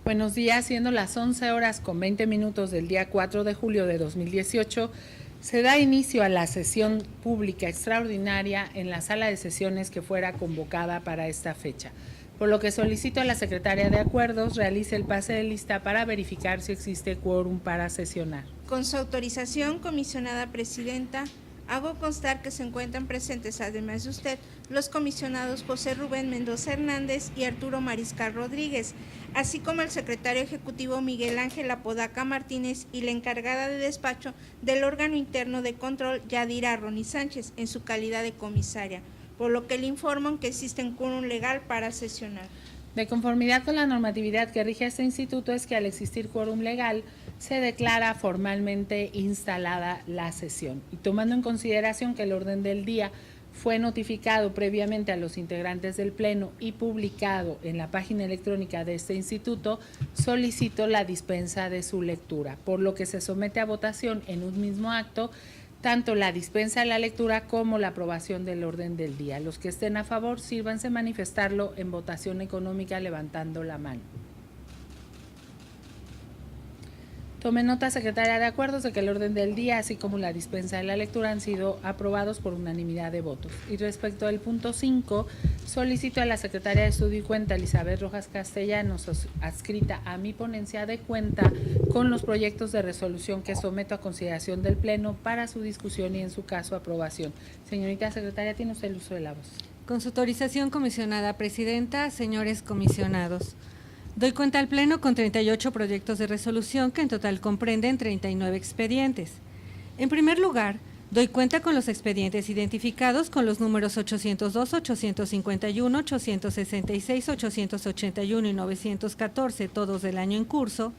Buenos días, siendo las 11:20 del día 4 de julio de 2018, se da inicio a la sesión pública extraordinaria en la sala de sesiones que fuera convocada para esta fecha, por lo que solicito a la secretaria de Acuerdos realice el pase de lista para verificar si existe quórum para sesionar. Con su autorización, comisionada presidenta, hago constar que se encuentran presentes, además de usted, los comisionados José Rubén Mendoza Hernández y Arturo Mariscal Rodríguez, así como el secretario ejecutivo Miguel Ángel Apodaca Martínez y la encargada de despacho del órgano interno de control Yadira Roni Sánchez, en su calidad de comisaria, por lo que le informan que existe un quórum legal para sesionar. De conformidad con la normatividad que rige este instituto, es que al existir quórum legal se declara formalmente instalada la sesión. Y tomando en consideración que el orden del día fue notificado previamente a los integrantes del Pleno y publicado en la página electrónica de este instituto, solicito la dispensa de su lectura, por lo que se somete a votación en un mismo acto tanto la dispensa de la lectura como la aprobación del orden del día. Los que estén a favor, sírvanse manifestarlo en votación económica levantando la mano. Tome nota, secretaria de Acuerdos, de que el orden del día, así como la dispensa de la lectura, han sido aprobados por unanimidad de votos. Y respecto al punto 5, solicito a la secretaria de Estudio y Cuenta, Elizabeth Rojas Castellanos, adscrita a mi ponencia de cuenta, con los proyectos de resolución que someto a consideración del Pleno para su discusión y, en su caso, aprobación. Señorita secretaria, tiene usted el uso de la voz. Con su autorización, comisionada presidenta, señores comisionados. Doy cuenta al Pleno con 38 proyectos de resolución que en total comprenden 39 expedientes. En primer lugar, doy cuenta con los expedientes identificados con los números 802, 851, 866, 881 y 914, todos del año en curso,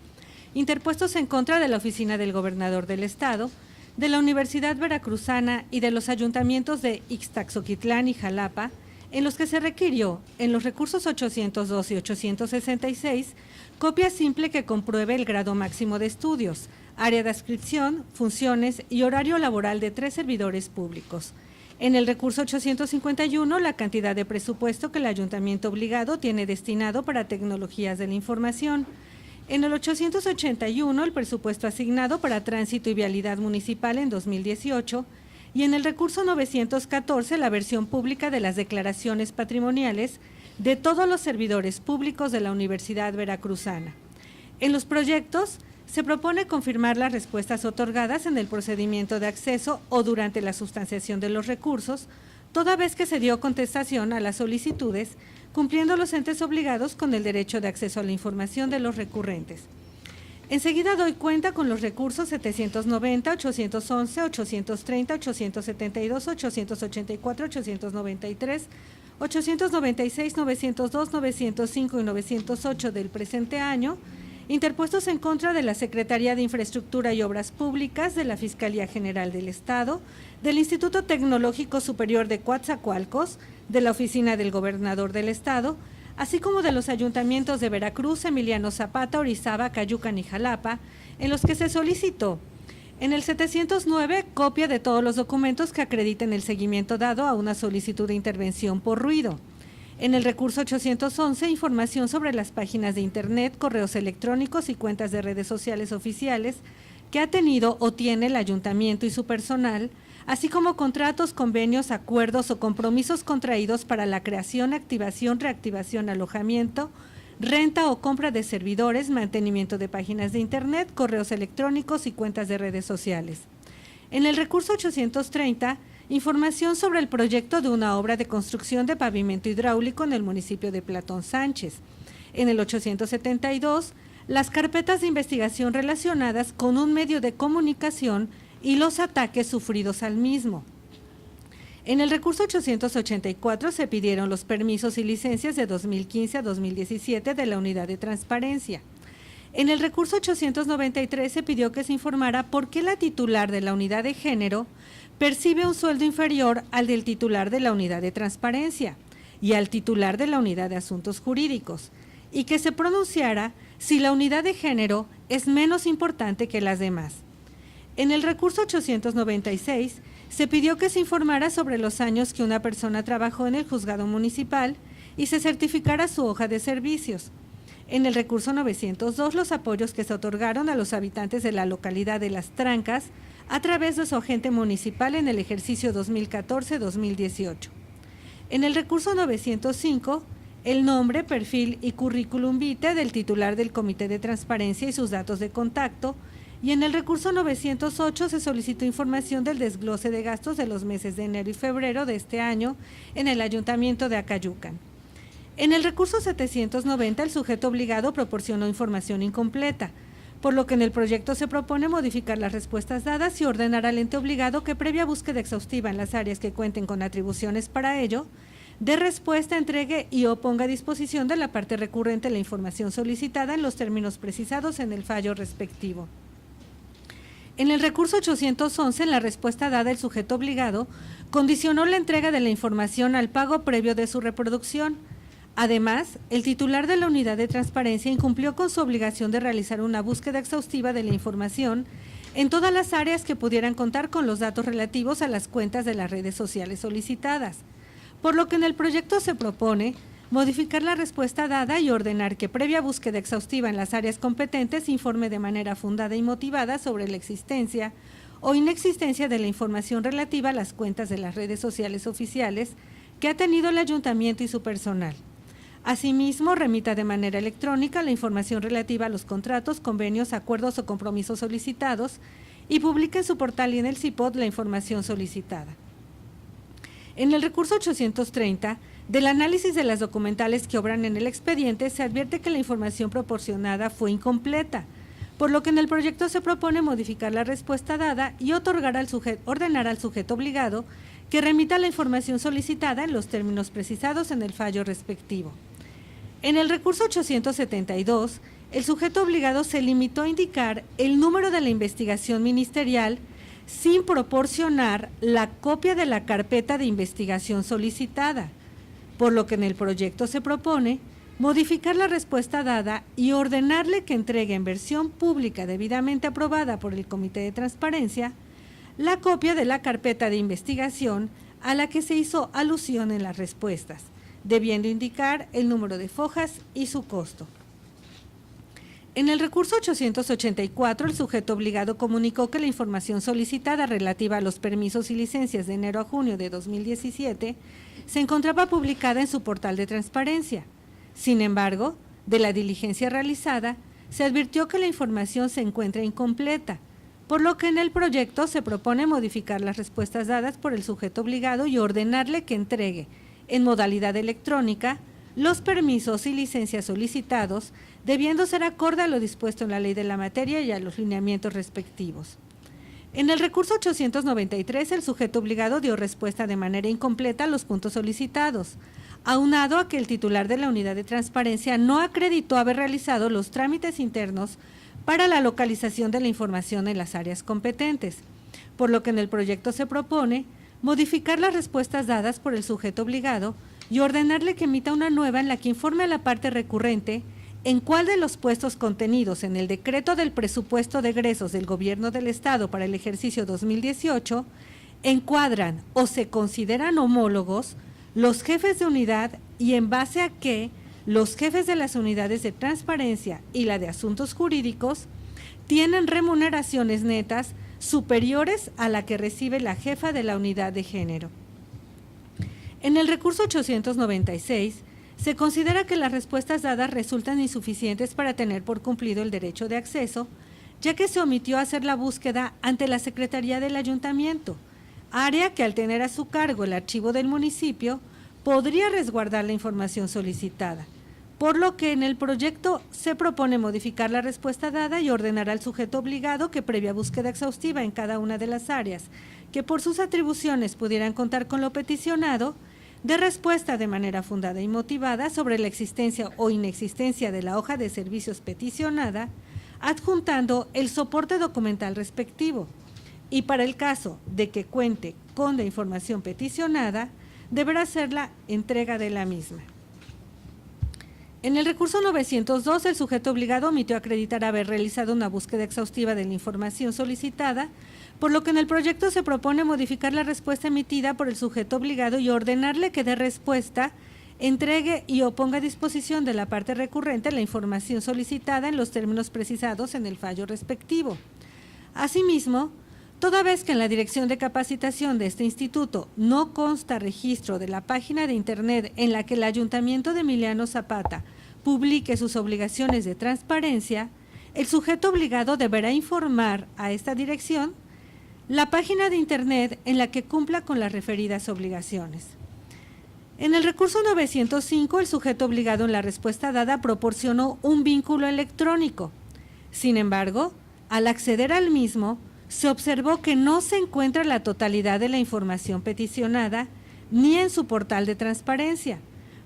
interpuestos en contra de la Oficina del Gobernador del Estado, de la Universidad Veracruzana y de los ayuntamientos de Ixtaxoquitlán y Jalapa, en los que se requirió, en los recursos 802 y 866, copia simple que compruebe el grado máximo de estudios, área de adscripción, funciones y horario laboral de 3 servidores públicos. En el recurso 851, la cantidad de presupuesto que el ayuntamiento obligado tiene destinado para tecnologías de la información. En el 881, el presupuesto asignado para tránsito y vialidad municipal en 2018, y en el recurso 914, la versión pública de las declaraciones patrimoniales de todos los servidores públicos de la Universidad Veracruzana. En los proyectos se propone confirmar las respuestas otorgadas en el procedimiento de acceso o durante la sustanciación de los recursos, toda vez que se dio contestación a las solicitudes, cumpliendo los entes obligados con el derecho de acceso a la información de los recurrentes. Enseguida doy cuenta con los recursos 790, 811, 830, 872, 884, 893, 896, 902, 905 y 908 del presente año, interpuestos en contra de la Secretaría de Infraestructura y Obras Públicas, de la Fiscalía General del Estado, del Instituto Tecnológico Superior de Coatzacoalcos, de la Oficina del Gobernador del Estado, así como de los ayuntamientos de Veracruz, Emiliano Zapata, Orizaba, Cayucan y Jalapa, en los que se solicitó, en el 709, copia de todos los documentos que acrediten el seguimiento dado a una solicitud de intervención por ruido. En el recurso 811, información sobre las páginas de internet, correos electrónicos y cuentas de redes sociales oficiales que ha tenido o tiene el ayuntamiento y su personal, así como contratos, convenios, acuerdos o compromisos contraídos para la creación, activación, reactivación, alojamiento, renta o compra de servidores, mantenimiento de páginas de internet, correos electrónicos y cuentas de redes sociales. En el recurso 830, información sobre el proyecto de una obra de construcción de pavimento hidráulico en el municipio de Platón Sánchez. En el 872, las carpetas de investigación relacionadas con un medio de comunicación y los ataques sufridos al mismo. En el recurso 884 se pidieron los permisos y licencias de 2015 a 2017 de la Unidad de Transparencia. En el recurso 893 se pidió que se informara por qué la titular de la Unidad de Género percibe un sueldo inferior al del titular de la Unidad de Transparencia y al titular de la Unidad de Asuntos Jurídicos, y que se pronunciara si la Unidad de Género es menos importante que las demás. En el recurso 896 se pidió que se informara sobre los años que una persona trabajó en el juzgado municipal y se certificara su hoja de servicios. En el recurso 902, los apoyos que se otorgaron a los habitantes de la localidad de Las Trancas a través de su agente municipal en el ejercicio 2014-2018. En el recurso 905, el nombre, perfil y currículum vitae del titular del Comité de Transparencia y sus datos de contacto, y en el recurso 908 se solicitó información del desglose de gastos de los meses de enero y febrero de este año en el Ayuntamiento de Acayucan. En el recurso 790, el sujeto obligado proporcionó información incompleta, por lo que en el proyecto se propone modificar las respuestas dadas y ordenar al ente obligado que, previa búsqueda exhaustiva en las áreas que cuenten con atribuciones para ello, de respuesta, entregue y o ponga a disposición de la parte recurrente la información solicitada en los términos precisados en el fallo respectivo. En el recurso 811, en la respuesta dada, el sujeto obligado condicionó la entrega de la información al pago previo de su reproducción. Además, el titular de la unidad de transparencia incumplió con su obligación de realizar una búsqueda exhaustiva de la información en todas las áreas que pudieran contar con los datos relativos a las cuentas de las redes sociales solicitadas, por lo que en el proyecto se propone modificar la respuesta dada y ordenar que, previa búsqueda exhaustiva en las áreas competentes, informe de manera fundada y motivada sobre la existencia o inexistencia de la información relativa a las cuentas de las redes sociales oficiales que ha tenido el ayuntamiento y su personal. Asimismo, remita de manera electrónica la información relativa a los contratos, convenios, acuerdos o compromisos solicitados y publique en su portal y en el CIPOD la información solicitada. En el recurso 830, del análisis de las documentales que obran en el expediente, se advierte que la información proporcionada fue incompleta, por lo que en el proyecto se propone modificar la respuesta dada y ordenar al sujeto obligado que remita la información solicitada en los términos precisados en el fallo respectivo. En el recurso 872, el sujeto obligado se limitó a indicar el número de la investigación ministerial sin proporcionar la copia de la carpeta de investigación solicitada, por lo que en el proyecto se propone modificar la respuesta dada y ordenarle que entregue en versión pública debidamente aprobada por el Comité de Transparencia la copia de la carpeta de investigación a la que se hizo alusión en las respuestas, debiendo indicar el número de fojas y su costo. En el recurso 884, el sujeto obligado comunicó que la información solicitada relativa a los permisos y licencias de enero a junio de 2017 se encontraba publicada en su portal de transparencia. Sin embargo, de la diligencia realizada, se advirtió que la información se encuentra incompleta, por lo que en el proyecto se propone modificar las respuestas dadas por el sujeto obligado y ordenarle que entregue, en modalidad electrónica, los permisos y licencias solicitados, debiendo ser acorde a lo dispuesto en la ley de la materia y a los lineamientos respectivos. En el recurso 893, el sujeto obligado dio respuesta de manera incompleta a los puntos solicitados, aunado a que el titular de la unidad de transparencia no acreditó haber realizado los trámites internos para la localización de la información en las áreas competentes, por lo que en el proyecto se propone modificar las respuestas dadas por el sujeto obligado y ordenarle que emita una nueva en la que informe a la parte recurrente en cuál de los puestos contenidos en el decreto del presupuesto de egresos del Gobierno del Estado para el ejercicio 2018 encuadran o se consideran homólogos los jefes de unidad y en base a qué los jefes de las unidades de transparencia y la de asuntos jurídicos tienen remuneraciones netas superiores a la que recibe la jefa de la unidad de género. En el recurso 896, se considera que las respuestas dadas resultan insuficientes para tener por cumplido el derecho de acceso, ya que se omitió hacer la búsqueda ante la Secretaría del Ayuntamiento, área que al tener a su cargo el archivo del municipio, podría resguardar la información solicitada, por lo que en el proyecto se propone modificar la respuesta dada y ordenar al sujeto obligado que, previa búsqueda exhaustiva en cada una de las áreas que por sus atribuciones pudieran contar con lo peticionado, de respuesta de manera fundada y motivada sobre la existencia o inexistencia de la hoja de servicios peticionada, adjuntando el soporte documental respectivo, y para el caso de que cuente con la información peticionada, deberá ser la entrega de la misma. En el recurso 902, el sujeto obligado omitió acreditar haber realizado una búsqueda exhaustiva de la información solicitada, por lo que en el proyecto se propone modificar la respuesta emitida por el sujeto obligado y ordenarle que dé respuesta entregue y o ponga a disposición de la parte recurrente la información solicitada en los términos precisados en el fallo respectivo. Asimismo, toda vez que en la Dirección de Capacitación de este instituto no consta registro de la página de Internet en la que el Ayuntamiento de Emiliano Zapata publique sus obligaciones de transparencia, el sujeto obligado deberá informar a esta dirección la página de Internet en la que cumpla con las referidas obligaciones. En el recurso 905, el sujeto obligado en la respuesta dada proporcionó un vínculo electrónico. Sin embargo, al acceder al mismo, se observó que no se encuentra la totalidad de la información peticionada ni en su portal de transparencia,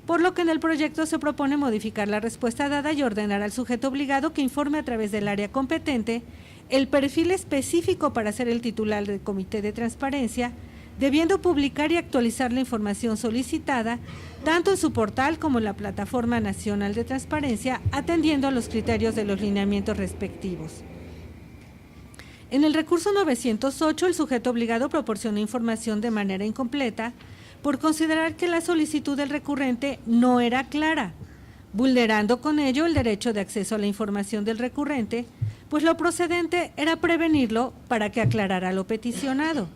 por lo que en el proyecto se propone modificar la respuesta dada y ordenar al sujeto obligado que informe a través del área competente el perfil específico para ser el titular del Comité de Transparencia, debiendo publicar y actualizar la información solicitada tanto en su portal como en la Plataforma Nacional de Transparencia, atendiendo a los criterios de los lineamientos respectivos. En el recurso 908, el sujeto obligado proporcionó información de manera incompleta por considerar que la solicitud del recurrente no era clara, vulnerando con ello el derecho de acceso a la información del recurrente, pues lo procedente era prevenirlo para que aclarara lo peticionado.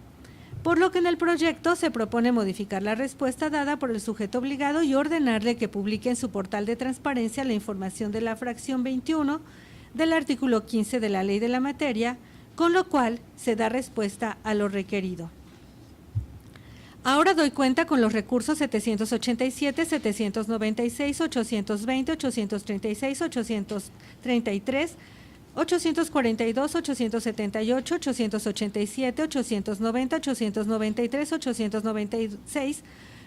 Por lo que en el proyecto se propone modificar la respuesta dada por el sujeto obligado y ordenarle que publique en su portal de transparencia la información de la fracción 21 del artículo 15 de la ley de la materia, con lo cual se da respuesta a lo requerido. Ahora doy cuenta con los recursos 787, 796, 820, 836, 833, 842, 878, 887, 890, 893, 896,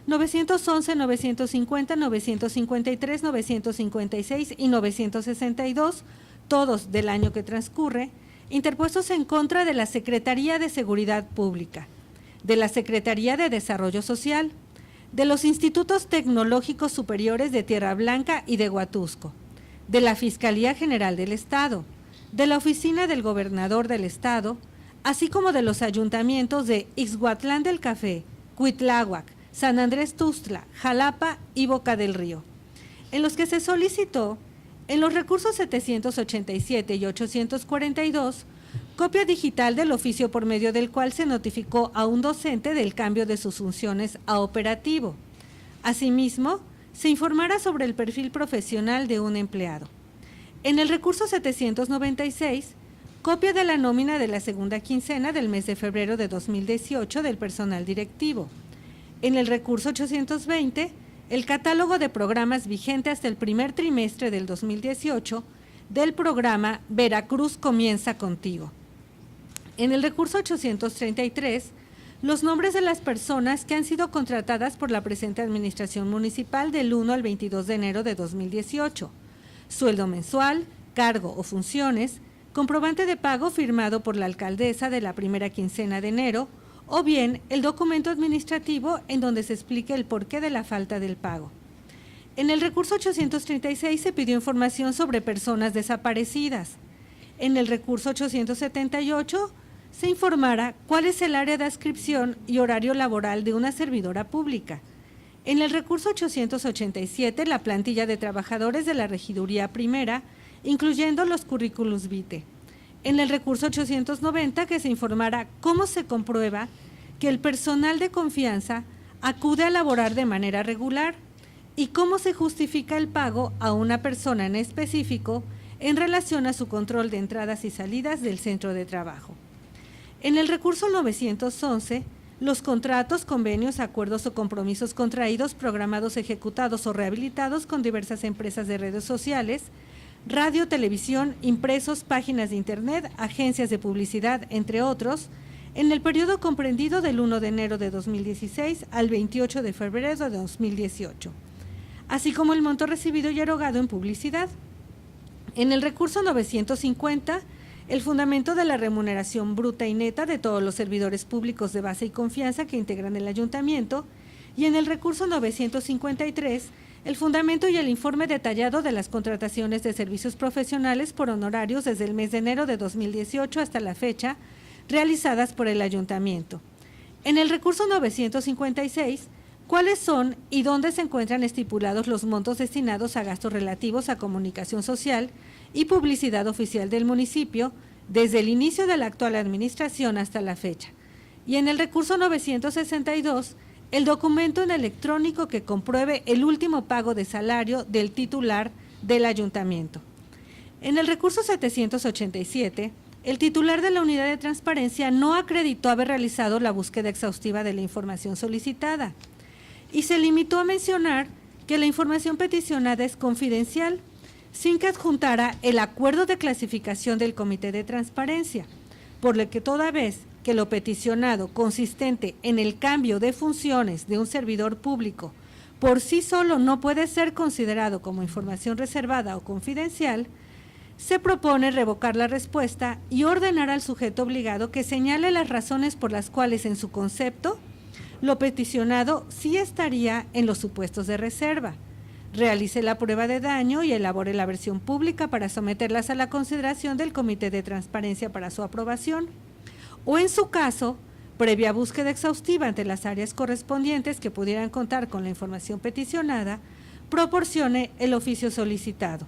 911, 950, 953, 956 y 962, todos del año que transcurre, interpuestos en contra de la Secretaría de Seguridad Pública, de la Secretaría de Desarrollo Social, de los Institutos Tecnológicos Superiores de Tierra Blanca y de Huatusco, de la Fiscalía General del Estado, de la Oficina del Gobernador del Estado, así como de los ayuntamientos de Ixhuatlán del Café, Cuitláhuac, San Andrés Tuxtla, Jalapa y Boca del Río, en los que se solicitó, en los recursos 787 y 842, copia digital del oficio por medio del cual se notificó a un docente del cambio de sus funciones a operativo. Asimismo, se informará sobre el perfil profesional de un empleado. En el recurso 796, copia de la nómina de la segunda quincena del mes de febrero de 2018 del personal directivo. En el recurso 820, el catálogo de programas vigente hasta el primer trimestre del 2018 del programa Veracruz Comienza Contigo. En el recurso 833, los nombres de las personas que han sido contratadas por la presente Administración Municipal del 1 al 22 de enero de 2018. Sueldo mensual, cargo o funciones, comprobante de pago firmado por la alcaldesa de la primera quincena de enero, o bien el documento administrativo en donde se explique el porqué de la falta del pago. En el recurso 836 se pidió información sobre personas desaparecidas. En el recurso 878 se informará cuál es el área de adscripción y horario laboral de una servidora pública. En el recurso 887, la plantilla de trabajadores de la Regiduría Primera, incluyendo los currículums vitae. En el recurso 890, que se informará cómo se comprueba que el personal de confianza acude a laborar de manera regular y cómo se justifica el pago a una persona en específico en relación a su control de entradas y salidas del centro de trabajo. En el recurso 911, los contratos, convenios, acuerdos o compromisos contraídos, programados, ejecutados o rehabilitados con diversas empresas de redes sociales, radio, televisión, impresos, páginas de internet, agencias de publicidad, entre otros, en el periodo comprendido del 1 de enero de 2016 al 28 de febrero de 2018, así como el monto recibido y erogado en publicidad. En el recurso 950, el fundamento de la remuneración bruta y neta de todos los servidores públicos de base y confianza que integran el ayuntamiento, y en el recurso 953, el fundamento y el informe detallado de las contrataciones de servicios profesionales por honorarios desde el mes de enero de 2018 hasta la fecha, realizadas por el ayuntamiento. En el recurso 956, cuáles son y dónde se encuentran estipulados los montos destinados a gastos relativos a comunicación social y publicidad oficial del municipio desde el inicio de la actual administración hasta la fecha. Y en el recurso 962, el documento en electrónico que compruebe el último pago de salario del titular del ayuntamiento. En el recurso 787, el titular de la unidad de transparencia no acreditó haber realizado la búsqueda exhaustiva de la información solicitada y se limitó a mencionar que la información peticionada es confidencial, sin que adjuntara el acuerdo de clasificación del Comité de Transparencia, por lo que toda vez que lo peticionado consistente en el cambio de funciones de un servidor público por sí solo no puede ser considerado como información reservada o confidencial, se propone revocar la respuesta y ordenar al sujeto obligado que señale las razones por las cuales en su concepto lo peticionado sí estaría en los supuestos de reserva, realice la prueba de daño y elabore la versión pública para someterlas a la consideración del Comité de Transparencia para su aprobación, o en su caso, previa búsqueda exhaustiva ante las áreas correspondientes que pudieran contar con la información peticionada, proporcione el oficio solicitado.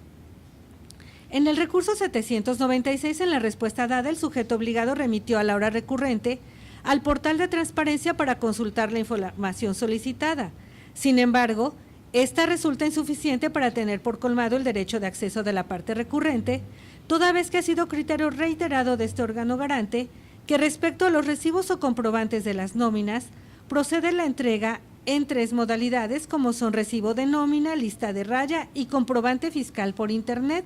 En el recurso 796, en la respuesta dada, el sujeto obligado remitió a la hora recurrente al portal de transparencia para consultar la información solicitada. Sin embargo, esta resulta insuficiente para tener por colmado el derecho de acceso de la parte recurrente, toda vez que ha sido criterio reiterado de este órgano garante que respecto a los recibos o comprobantes de las nóminas, procede la entrega en 3 modalidades, como son recibo de nómina, lista de raya y comprobante fiscal por Internet,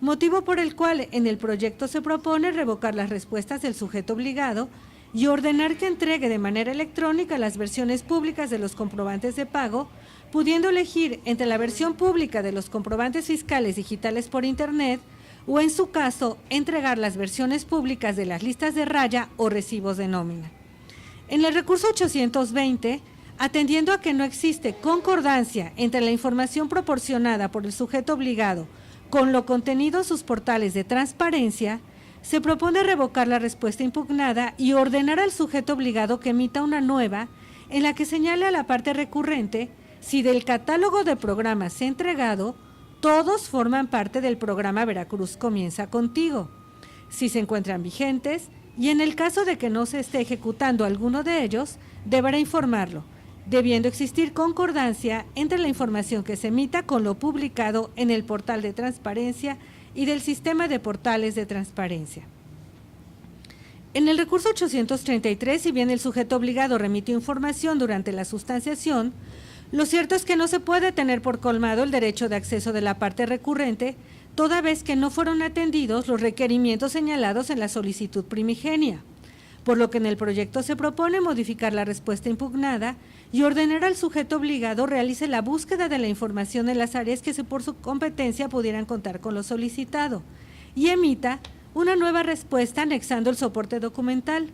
motivo por el cual en el proyecto se propone revocar las respuestas del sujeto obligado y ordenar que entregue de manera electrónica las versiones públicas de los comprobantes de pago, pudiendo elegir entre la versión pública de los comprobantes fiscales digitales por Internet o, en su caso, entregar las versiones públicas de las listas de raya o recibos de nómina. En el recurso 820, atendiendo a que no existe concordancia entre la información proporcionada por el sujeto obligado con lo contenido en sus portales de transparencia, se propone revocar la respuesta impugnada y ordenar al sujeto obligado que emita una nueva en la que señale a la parte recurrente si del catálogo de programas entregado, todos forman parte del programa Veracruz Comienza Contigo, si se encuentran vigentes, y en el caso de que no se esté ejecutando alguno de ellos, deberá informarlo, debiendo existir concordancia entre la información que se emita con lo publicado en el portal de transparencia y del sistema de portales de transparencia. En el recurso 833, si bien el sujeto obligado remitió información durante la sustanciación, lo cierto es que no se puede tener por colmado el derecho de acceso de la parte recurrente, toda vez que no fueron atendidos los requerimientos señalados en la solicitud primigenia, por lo que en el proyecto se propone modificar la respuesta impugnada y ordenar al sujeto obligado realice la búsqueda de la información en las áreas que por su competencia pudieran contar con lo solicitado y emita una nueva respuesta anexando el soporte documental.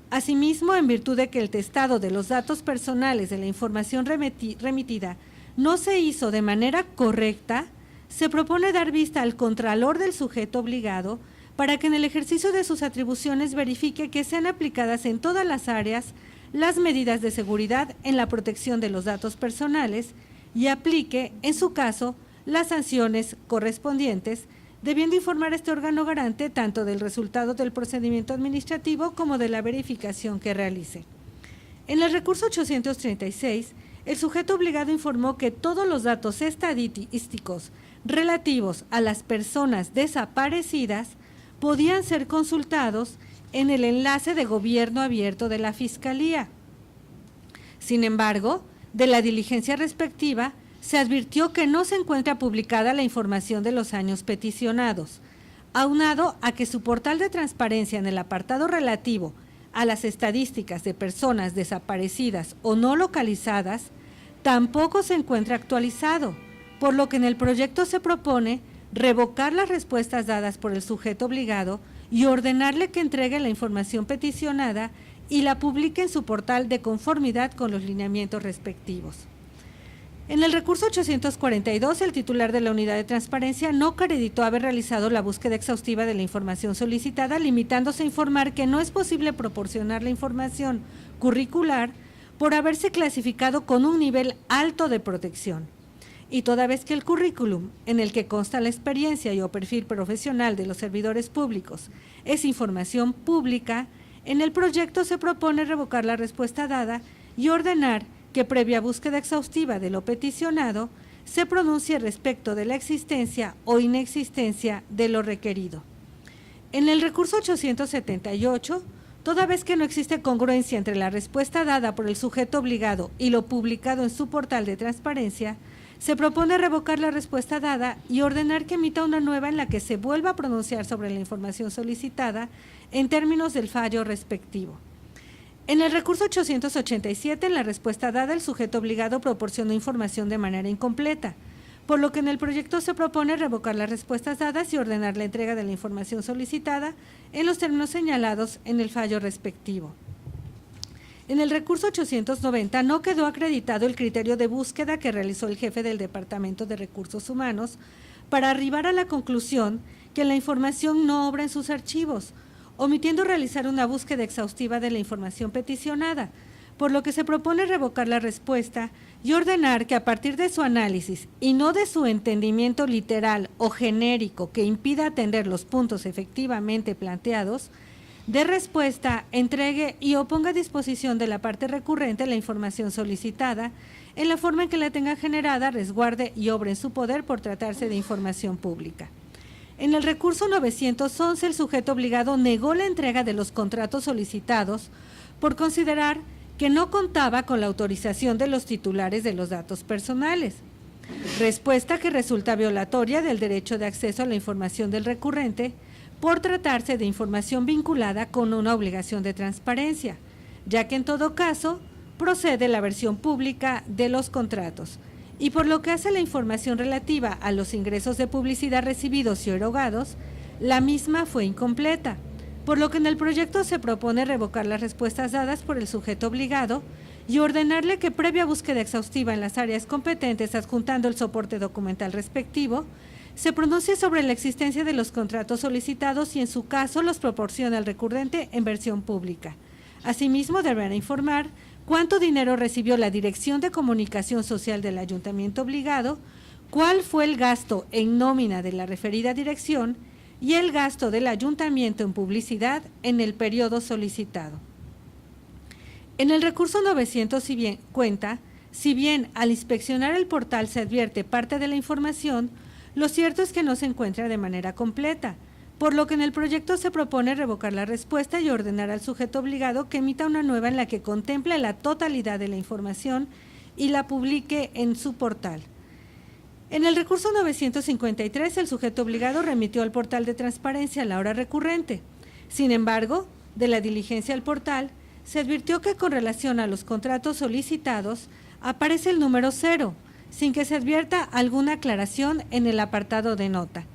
Asimismo, en virtud de que el testado de los datos personales de la información remitida no se hizo de manera correcta, se propone dar vista al contralor del sujeto obligado para que en el ejercicio de sus atribuciones verifique que sean aplicadas en todas las áreas las medidas de seguridad en la protección de los datos personales y aplique, en su caso, las sanciones correspondientes, debiendo informar a este órgano garante tanto del resultado del procedimiento administrativo como de la verificación que realice. En el recurso 836, el sujeto obligado informó que todos los datos estadísticos relativos a las personas desaparecidas podían ser consultados en el enlace de Gobierno Abierto de la Fiscalía. Sin embargo, de la diligencia respectiva, se advirtió que no se encuentra publicada la información de los años peticionados, aunado a que su portal de transparencia en el apartado relativo a las estadísticas de personas desaparecidas o no localizadas tampoco se encuentra actualizado, por lo que en el proyecto se propone revocar las respuestas dadas por el sujeto obligado y ordenarle que entregue la información peticionada y la publique en su portal de conformidad con los lineamientos respectivos. En el recurso 842, el titular de la unidad de transparencia no acreditó haber realizado la búsqueda exhaustiva de la información solicitada, limitándose a informar que no es posible proporcionar la información curricular por haberse clasificado con un nivel alto de protección. Y toda vez que el currículum, en el que consta la experiencia y o perfil profesional de los servidores públicos, es información pública, en el proyecto se propone revocar la respuesta dada y ordenar que previa búsqueda exhaustiva de lo peticionado, se pronuncie respecto de la existencia o inexistencia de lo requerido. En el recurso 878, toda vez que no existe congruencia entre la respuesta dada por el sujeto obligado y lo publicado en su portal de transparencia, se propone revocar la respuesta dada y ordenar que emita una nueva en la que se vuelva a pronunciar sobre la información solicitada en términos del fallo respectivo. En el recurso 887, en la respuesta dada, el sujeto obligado proporcionó información de manera incompleta, por lo que en el proyecto se propone revocar las respuestas dadas y ordenar la entrega de la información solicitada en los términos señalados en el fallo respectivo. En el recurso 890 no quedó acreditado el criterio de búsqueda que realizó el jefe del Departamento de Recursos Humanos para arribar a la conclusión que la información no obra en sus archivos, omitiendo realizar una búsqueda exhaustiva de la información peticionada, por lo que se propone revocar la respuesta y ordenar que a partir de su análisis y no de su entendimiento literal o genérico que impida atender los puntos efectivamente planteados, de respuesta, entregue y o ponga a disposición de la parte recurrente la información solicitada en la forma en que la tenga generada, resguarde y obre en su poder por tratarse de información pública. En el recurso 911, el sujeto obligado negó la entrega de los contratos solicitados por considerar que no contaba con la autorización de los titulares de los datos personales, respuesta que resulta violatoria del derecho de acceso a la información del recurrente por tratarse de información vinculada con una obligación de transparencia, ya que en todo caso procede la versión pública de los contratos. Y por lo que hace a la información relativa a los ingresos de publicidad recibidos y erogados, la misma fue incompleta, por lo que en el proyecto se propone revocar las respuestas dadas por el sujeto obligado y ordenarle que previa búsqueda exhaustiva en las áreas competentes adjuntando el soporte documental respectivo, se pronuncie sobre la existencia de los contratos solicitados y en su caso los proporcione al recurrente en versión pública. Asimismo, deberá informar cuánto dinero recibió la Dirección de Comunicación Social del Ayuntamiento obligado, cuál fue el gasto en nómina de la referida dirección y el gasto del Ayuntamiento en publicidad en el periodo solicitado. En el recurso 950, si bien al inspeccionar el portal se advierte parte de la información, lo cierto es que no se encuentra de manera completa, por lo que en el proyecto se propone revocar la respuesta y ordenar al sujeto obligado que emita una nueva en la que contemple la totalidad de la información y la publique en su portal. En el recurso 953, el sujeto obligado remitió al portal de transparencia la hora recurrente. Sin embargo, de la diligencia al portal, se advirtió que con relación a los contratos solicitados aparece el número 0, sin que se advierta alguna aclaración en el apartado de nota.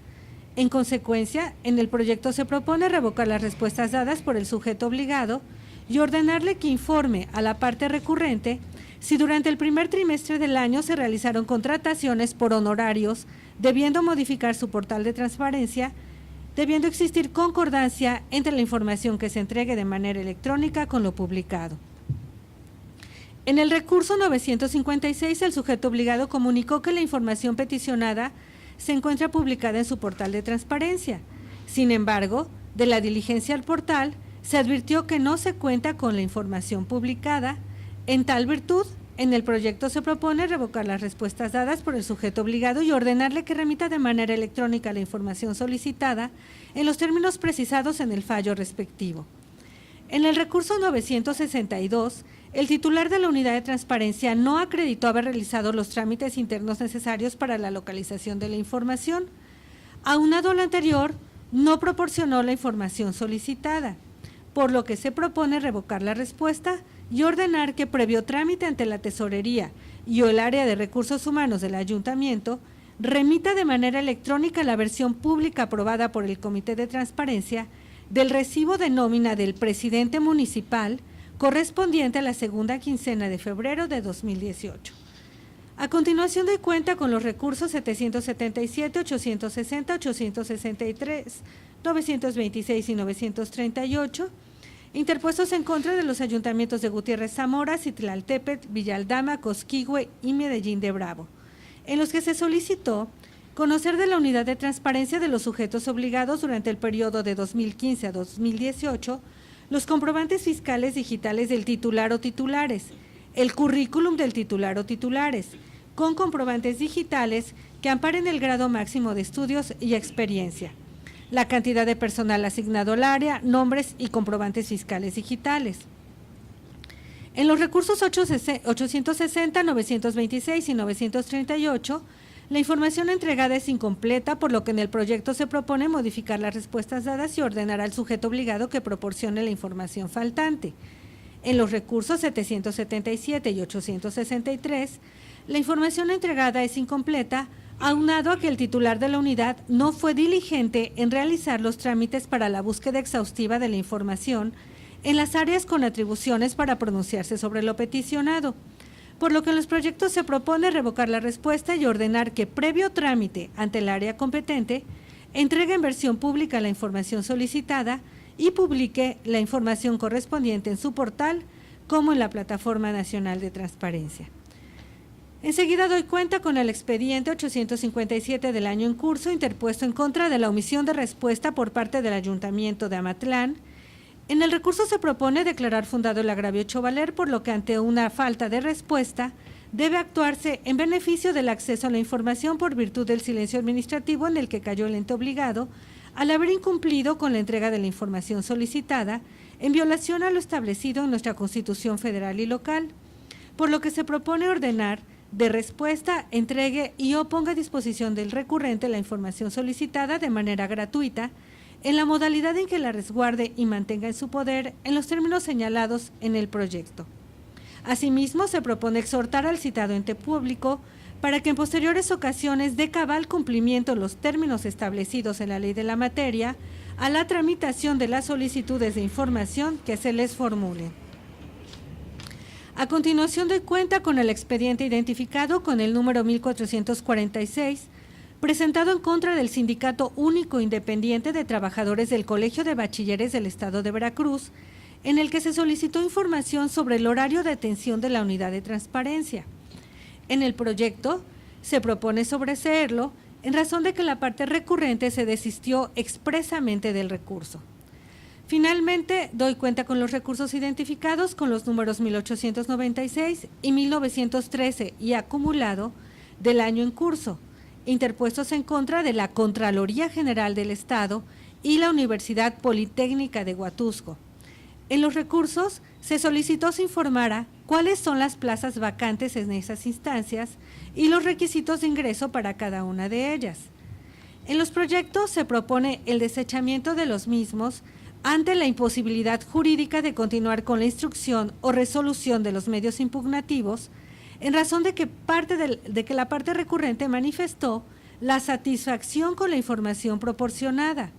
En consecuencia, en el proyecto se propone revocar las respuestas dadas por el sujeto obligado y ordenarle que informe a la parte recurrente si durante el primer trimestre del año se realizaron contrataciones por honorarios, debiendo modificar su portal de transparencia, debiendo existir concordancia entre la información que se entregue de manera electrónica con lo publicado. En el recurso 956, el sujeto obligado comunicó que la información peticionada se encuentra publicada en su portal de transparencia. Sin embargo, de la diligencia al portal, se advirtió que no se cuenta con la información publicada. En tal virtud, en el proyecto se propone revocar las respuestas dadas por el sujeto obligado y ordenarle que remita de manera electrónica la información solicitada en los términos precisados en el fallo respectivo. En el recurso 962, el titular de la unidad de transparencia no acreditó haber realizado los trámites internos necesarios para la localización de la información. Aunado a lo anterior, no proporcionó la información solicitada, por lo que se propone revocar la respuesta y ordenar que previo trámite ante la Tesorería y o el área de recursos humanos del Ayuntamiento, remita de manera electrónica la versión pública aprobada por el Comité de Transparencia del recibo de nómina del presidente municipal correspondiente a la segunda quincena de febrero de 2018. A continuación doy cuenta con los recursos 777, 860, 863, 926 y 938, interpuestos en contra de los ayuntamientos de Gutiérrez Zamora, Citlaltépetl, Villa Aldama, Cosquihue y Medellín de Bravo, en los que se solicitó conocer de la unidad de transparencia de los sujetos obligados durante el periodo de 2015 a 2018, los comprobantes fiscales digitales del titular o titulares, el currículum del titular o titulares, con comprobantes digitales que amparen el grado máximo de estudios y experiencia, la cantidad de personal asignado al área, nombres y comprobantes fiscales digitales. En los recursos 860, 926 y 938, la información entregada es incompleta, por lo que en el proyecto se propone modificar las respuestas dadas y ordenar al sujeto obligado que proporcione la información faltante. En los recursos 777 y 863, la información entregada es incompleta, aunado a que el titular de la unidad no fue diligente en realizar los trámites para la búsqueda exhaustiva de la información en las áreas con atribuciones para pronunciarse sobre lo peticionado, por lo que en los proyectos se propone revocar la respuesta y ordenar que, previo trámite ante el área competente, entregue en versión pública la información solicitada y publique la información correspondiente en su portal como en la Plataforma Nacional de Transparencia. Enseguida doy cuenta con el expediente 857 del año en curso, interpuesto en contra de la omisión de respuesta por parte del Ayuntamiento de Amatlán. En el recurso se propone declarar fundado el agravio hecho valer, por lo que ante una falta de respuesta debe actuarse en beneficio del acceso a la información por virtud del silencio administrativo en el que cayó el ente obligado al haber incumplido con la entrega de la información solicitada en violación a lo establecido en nuestra Constitución federal y local, por lo que se propone ordenar de respuesta, entregue y o ponga a disposición del recurrente la información solicitada de manera gratuita, en la modalidad en que la resguarde y mantenga en su poder en los términos señalados en el proyecto. Asimismo, se propone exhortar al citado ente público para que en posteriores ocasiones dé cabal cumplimiento los términos establecidos en la ley de la materia a la tramitación de las solicitudes de información que se les formulen. A continuación doy cuenta con el expediente identificado con el número 1446, presentado en contra del Sindicato Único Independiente de Trabajadores del Colegio de Bachilleres del Estado de Veracruz, en el que se solicitó información sobre el horario de atención de la unidad de transparencia. En el proyecto se propone sobreseerlo en razón de que la parte recurrente se desistió expresamente del recurso. Finalmente, doy cuenta con los recursos identificados con los números 1896 y 1913 y acumulado del año en curso, interpuestos en contra de la Contraloría General del Estado y la Universidad Politécnica de Huatusco. En los recursos se solicitó se informara cuáles son las plazas vacantes en esas instancias y los requisitos de ingreso para cada una de ellas. En los proyectos se propone el desechamiento de los mismos ante la imposibilidad jurídica de continuar con la instrucción o resolución de los medios impugnativos, en razón de que la parte recurrente manifestó la satisfacción con la información proporcionada.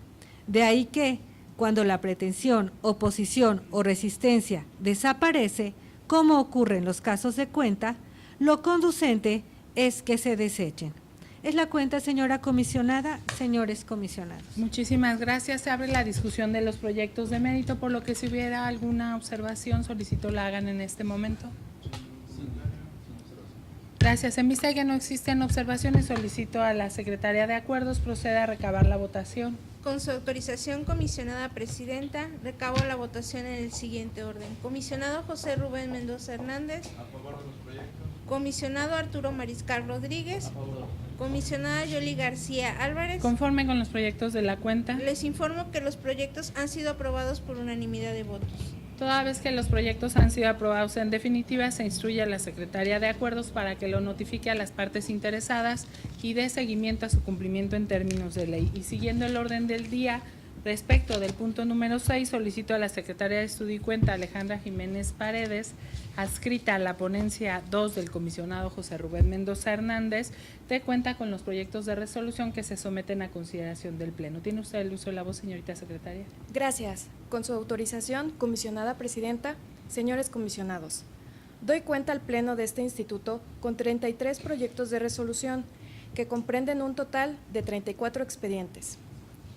De ahí que, cuando la pretensión, oposición o resistencia desaparece, como ocurre en los casos de cuenta, lo conducente es que se desechen. Es la cuenta, señora comisionada, señores comisionados. Muchísimas gracias. Se abre la discusión de los proyectos de mérito, por lo que si hubiera alguna observación, solicito la hagan en este momento. Gracias. En vista de que no existen observaciones, solicito a la Secretaría de Acuerdos proceda a recabar la votación. Con su autorización, comisionada presidenta, recabo la votación en el siguiente orden. Comisionado José Rubén Mendoza Hernández. A favor de los proyectos. Comisionado Arturo Mariscal Rodríguez. A favor. Comisionada Yoli García Álvarez. Conforme con los proyectos de la cuenta. Les informo que los proyectos han sido aprobados por unanimidad de votos. Toda vez que los proyectos han sido aprobados en definitiva, se instruye a la Secretaría de Acuerdos para que lo notifique a las partes interesadas y dé seguimiento a su cumplimiento en términos de ley. Y siguiendo el orden del día, respecto del punto número 6, solicito a la Secretaria de Estudio y Cuenta, Alejandra Jiménez Paredes, adscrita a la ponencia 2 del comisionado José Rubén Mendoza Hernández, de cuenta con los proyectos de resolución que se someten a consideración del Pleno. ¿Tiene usted el uso de la voz, señorita secretaria? Gracias. Con su autorización, comisionada presidenta, señores comisionados, doy cuenta al Pleno de este instituto con 33 proyectos de resolución que comprenden un total de 34 expedientes.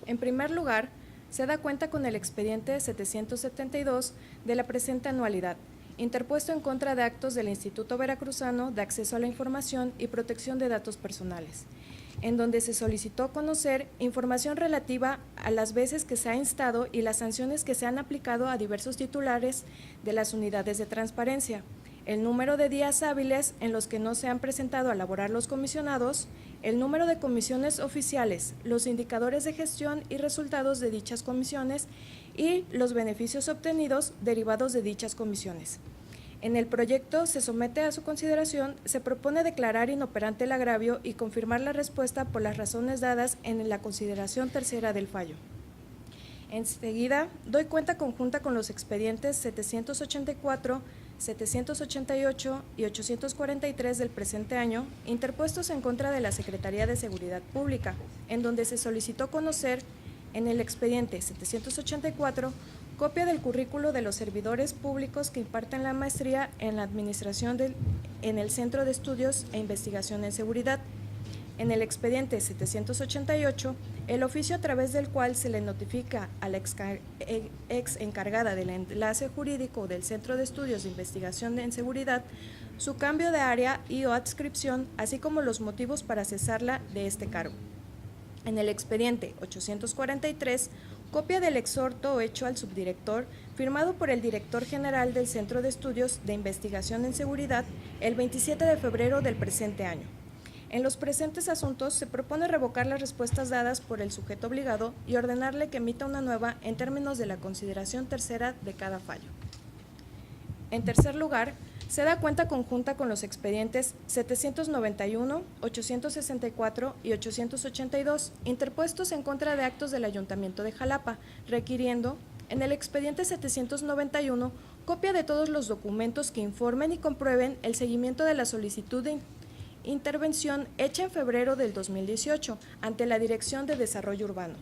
En primer lugar, se da cuenta con el expediente 772 de la presente anualidad, interpuesto en contra de actos del Instituto Veracruzano de Acceso a la Información y Protección de Datos Personales, en donde se solicitó conocer información relativa a las veces que se ha instado y las sanciones que se han aplicado a diversos titulares de las unidades de transparencia, el número de días hábiles en los que no se han presentado a laborar los comisionados, el número de comisiones oficiales, los indicadores de gestión y resultados de dichas comisiones y los beneficios obtenidos derivados de dichas comisiones. En el proyecto se somete a su consideración, se propone declarar inoperante el agravio y confirmar la respuesta por las razones dadas en la consideración tercera del fallo. Enseguida, doy cuenta conjunta con los expedientes 784, 788 y 843 del presente año, interpuestos en contra de la Secretaría de Seguridad Pública, en donde se solicitó conocer en el expediente 784 copia del currículo de los servidores públicos que imparten la maestría en la administración en el Centro de Estudios e Investigación en Seguridad. En el expediente 788, el oficio a través del cual se le notifica a la ex encargada del enlace jurídico del Centro de Estudios de Investigación en Seguridad, su cambio de área y o adscripción, así como los motivos para cesarla de este cargo. En el expediente 843, copia del exhorto hecho al subdirector, firmado por el director general del Centro de Estudios de Investigación en Seguridad el 27 de febrero del presente año. En los presentes asuntos se propone revocar las respuestas dadas por el sujeto obligado y ordenarle que emita una nueva en términos de la consideración tercera de cada fallo. En tercer lugar, se da cuenta conjunta con los expedientes 791, 864 y 882, interpuestos en contra de actos del Ayuntamiento de Jalapa, requiriendo, en el expediente 791, copia de todos los documentos que informen y comprueben el seguimiento de la solicitud de intervención hecha en febrero del 2018 ante la Dirección de Desarrollo Urbano.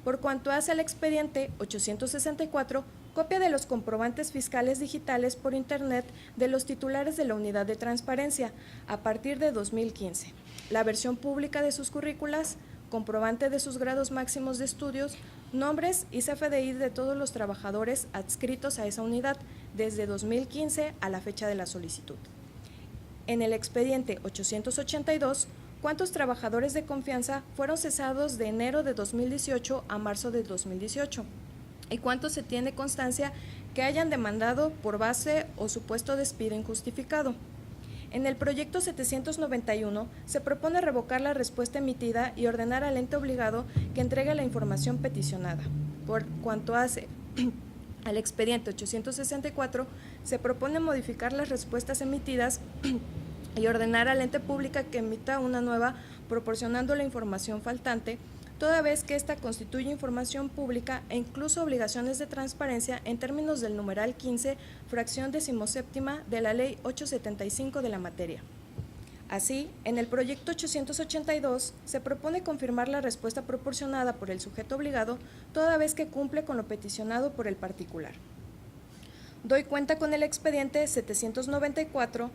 Por cuanto hace al expediente 864, copia de los comprobantes fiscales digitales por Internet de los titulares de la Unidad de Transparencia a partir de 2015, la versión pública de sus currículas, comprobante de sus grados máximos de estudios, nombres y CFDI de todos los trabajadores adscritos a esa unidad desde 2015 a la fecha de la solicitud. En el expediente 882, cuántos trabajadores de confianza fueron cesados de enero de 2018 a marzo de 2018 y cuántos se tiene constancia que hayan demandado por base o supuesto despido injustificado. En el proyecto 791 se propone revocar la respuesta emitida y ordenar al ente obligado que entregue la información peticionada. Por cuanto hace al expediente 864, se propone modificar las respuestas emitidas y ordenar al ente pública que emita una nueva proporcionando la información faltante, toda vez que ésta constituye información pública e incluso obligaciones de transparencia en términos del numeral 15, fracción 17 de la Ley 875 de la materia. Así, en el proyecto 882 se propone confirmar la respuesta proporcionada por el sujeto obligado, toda vez que cumple con lo peticionado por el particular. Doy cuenta con el expediente 794,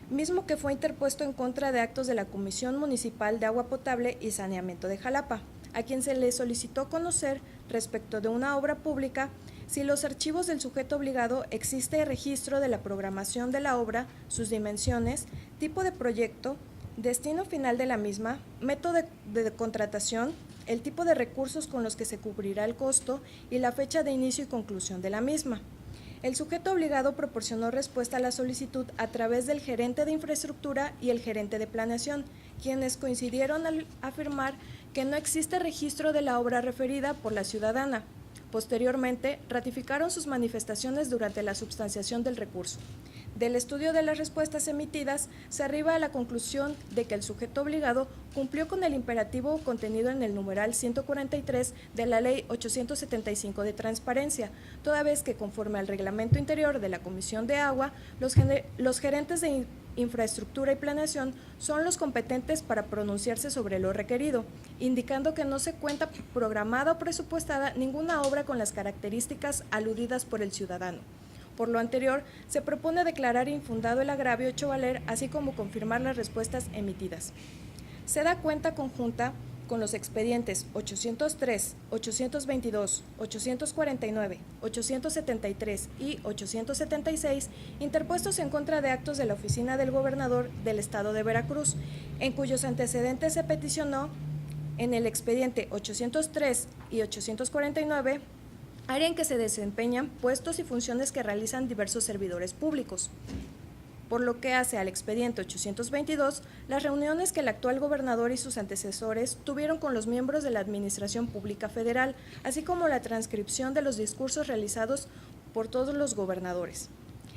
mismo que fue interpuesto en contra de actos de la Comisión Municipal de Agua Potable y Saneamiento de Jalapa, a quien se le solicitó conocer, respecto de una obra pública, si los archivos del sujeto obligado existe registro de la programación de la obra, sus dimensiones, tipo de proyecto, destino final de la misma, método de contratación, el tipo de recursos con los que se cubrirá el costo y la fecha de inicio y conclusión de la misma. El sujeto obligado proporcionó respuesta a la solicitud a través del gerente de infraestructura y el gerente de planeación, quienes coincidieron al afirmar que no existe registro de la obra referida por la ciudadana. Posteriormente, ratificaron sus manifestaciones durante la substanciación del recurso. Del estudio de las respuestas emitidas, se arriba a la conclusión de que el sujeto obligado cumplió con el imperativo contenido en el numeral 143 de la Ley 875 de Transparencia, toda vez que, conforme al reglamento interior de la Comisión de Agua, los gerentes de infraestructura y planeación son los competentes para pronunciarse sobre lo requerido, indicando que no se cuenta programada o presupuestada ninguna obra con las características aludidas por el ciudadano. Por lo anterior, se propone declarar infundado el agravio hecho valer, así como confirmar las respuestas emitidas. Se da cuenta conjunta con los expedientes 803, 822, 849, 873 y 876 interpuestos en contra de actos de la Oficina del Gobernador del Estado de Veracruz, en cuyos antecedentes se peticionó en el expediente 803 y 849, área en que se desempeñan puestos y funciones que realizan diversos servidores públicos. Por lo que hace al expediente 822, las reuniones que el actual gobernador y sus antecesores tuvieron con los miembros de la Administración Pública Federal, así como la transcripción de los discursos realizados por todos los gobernadores.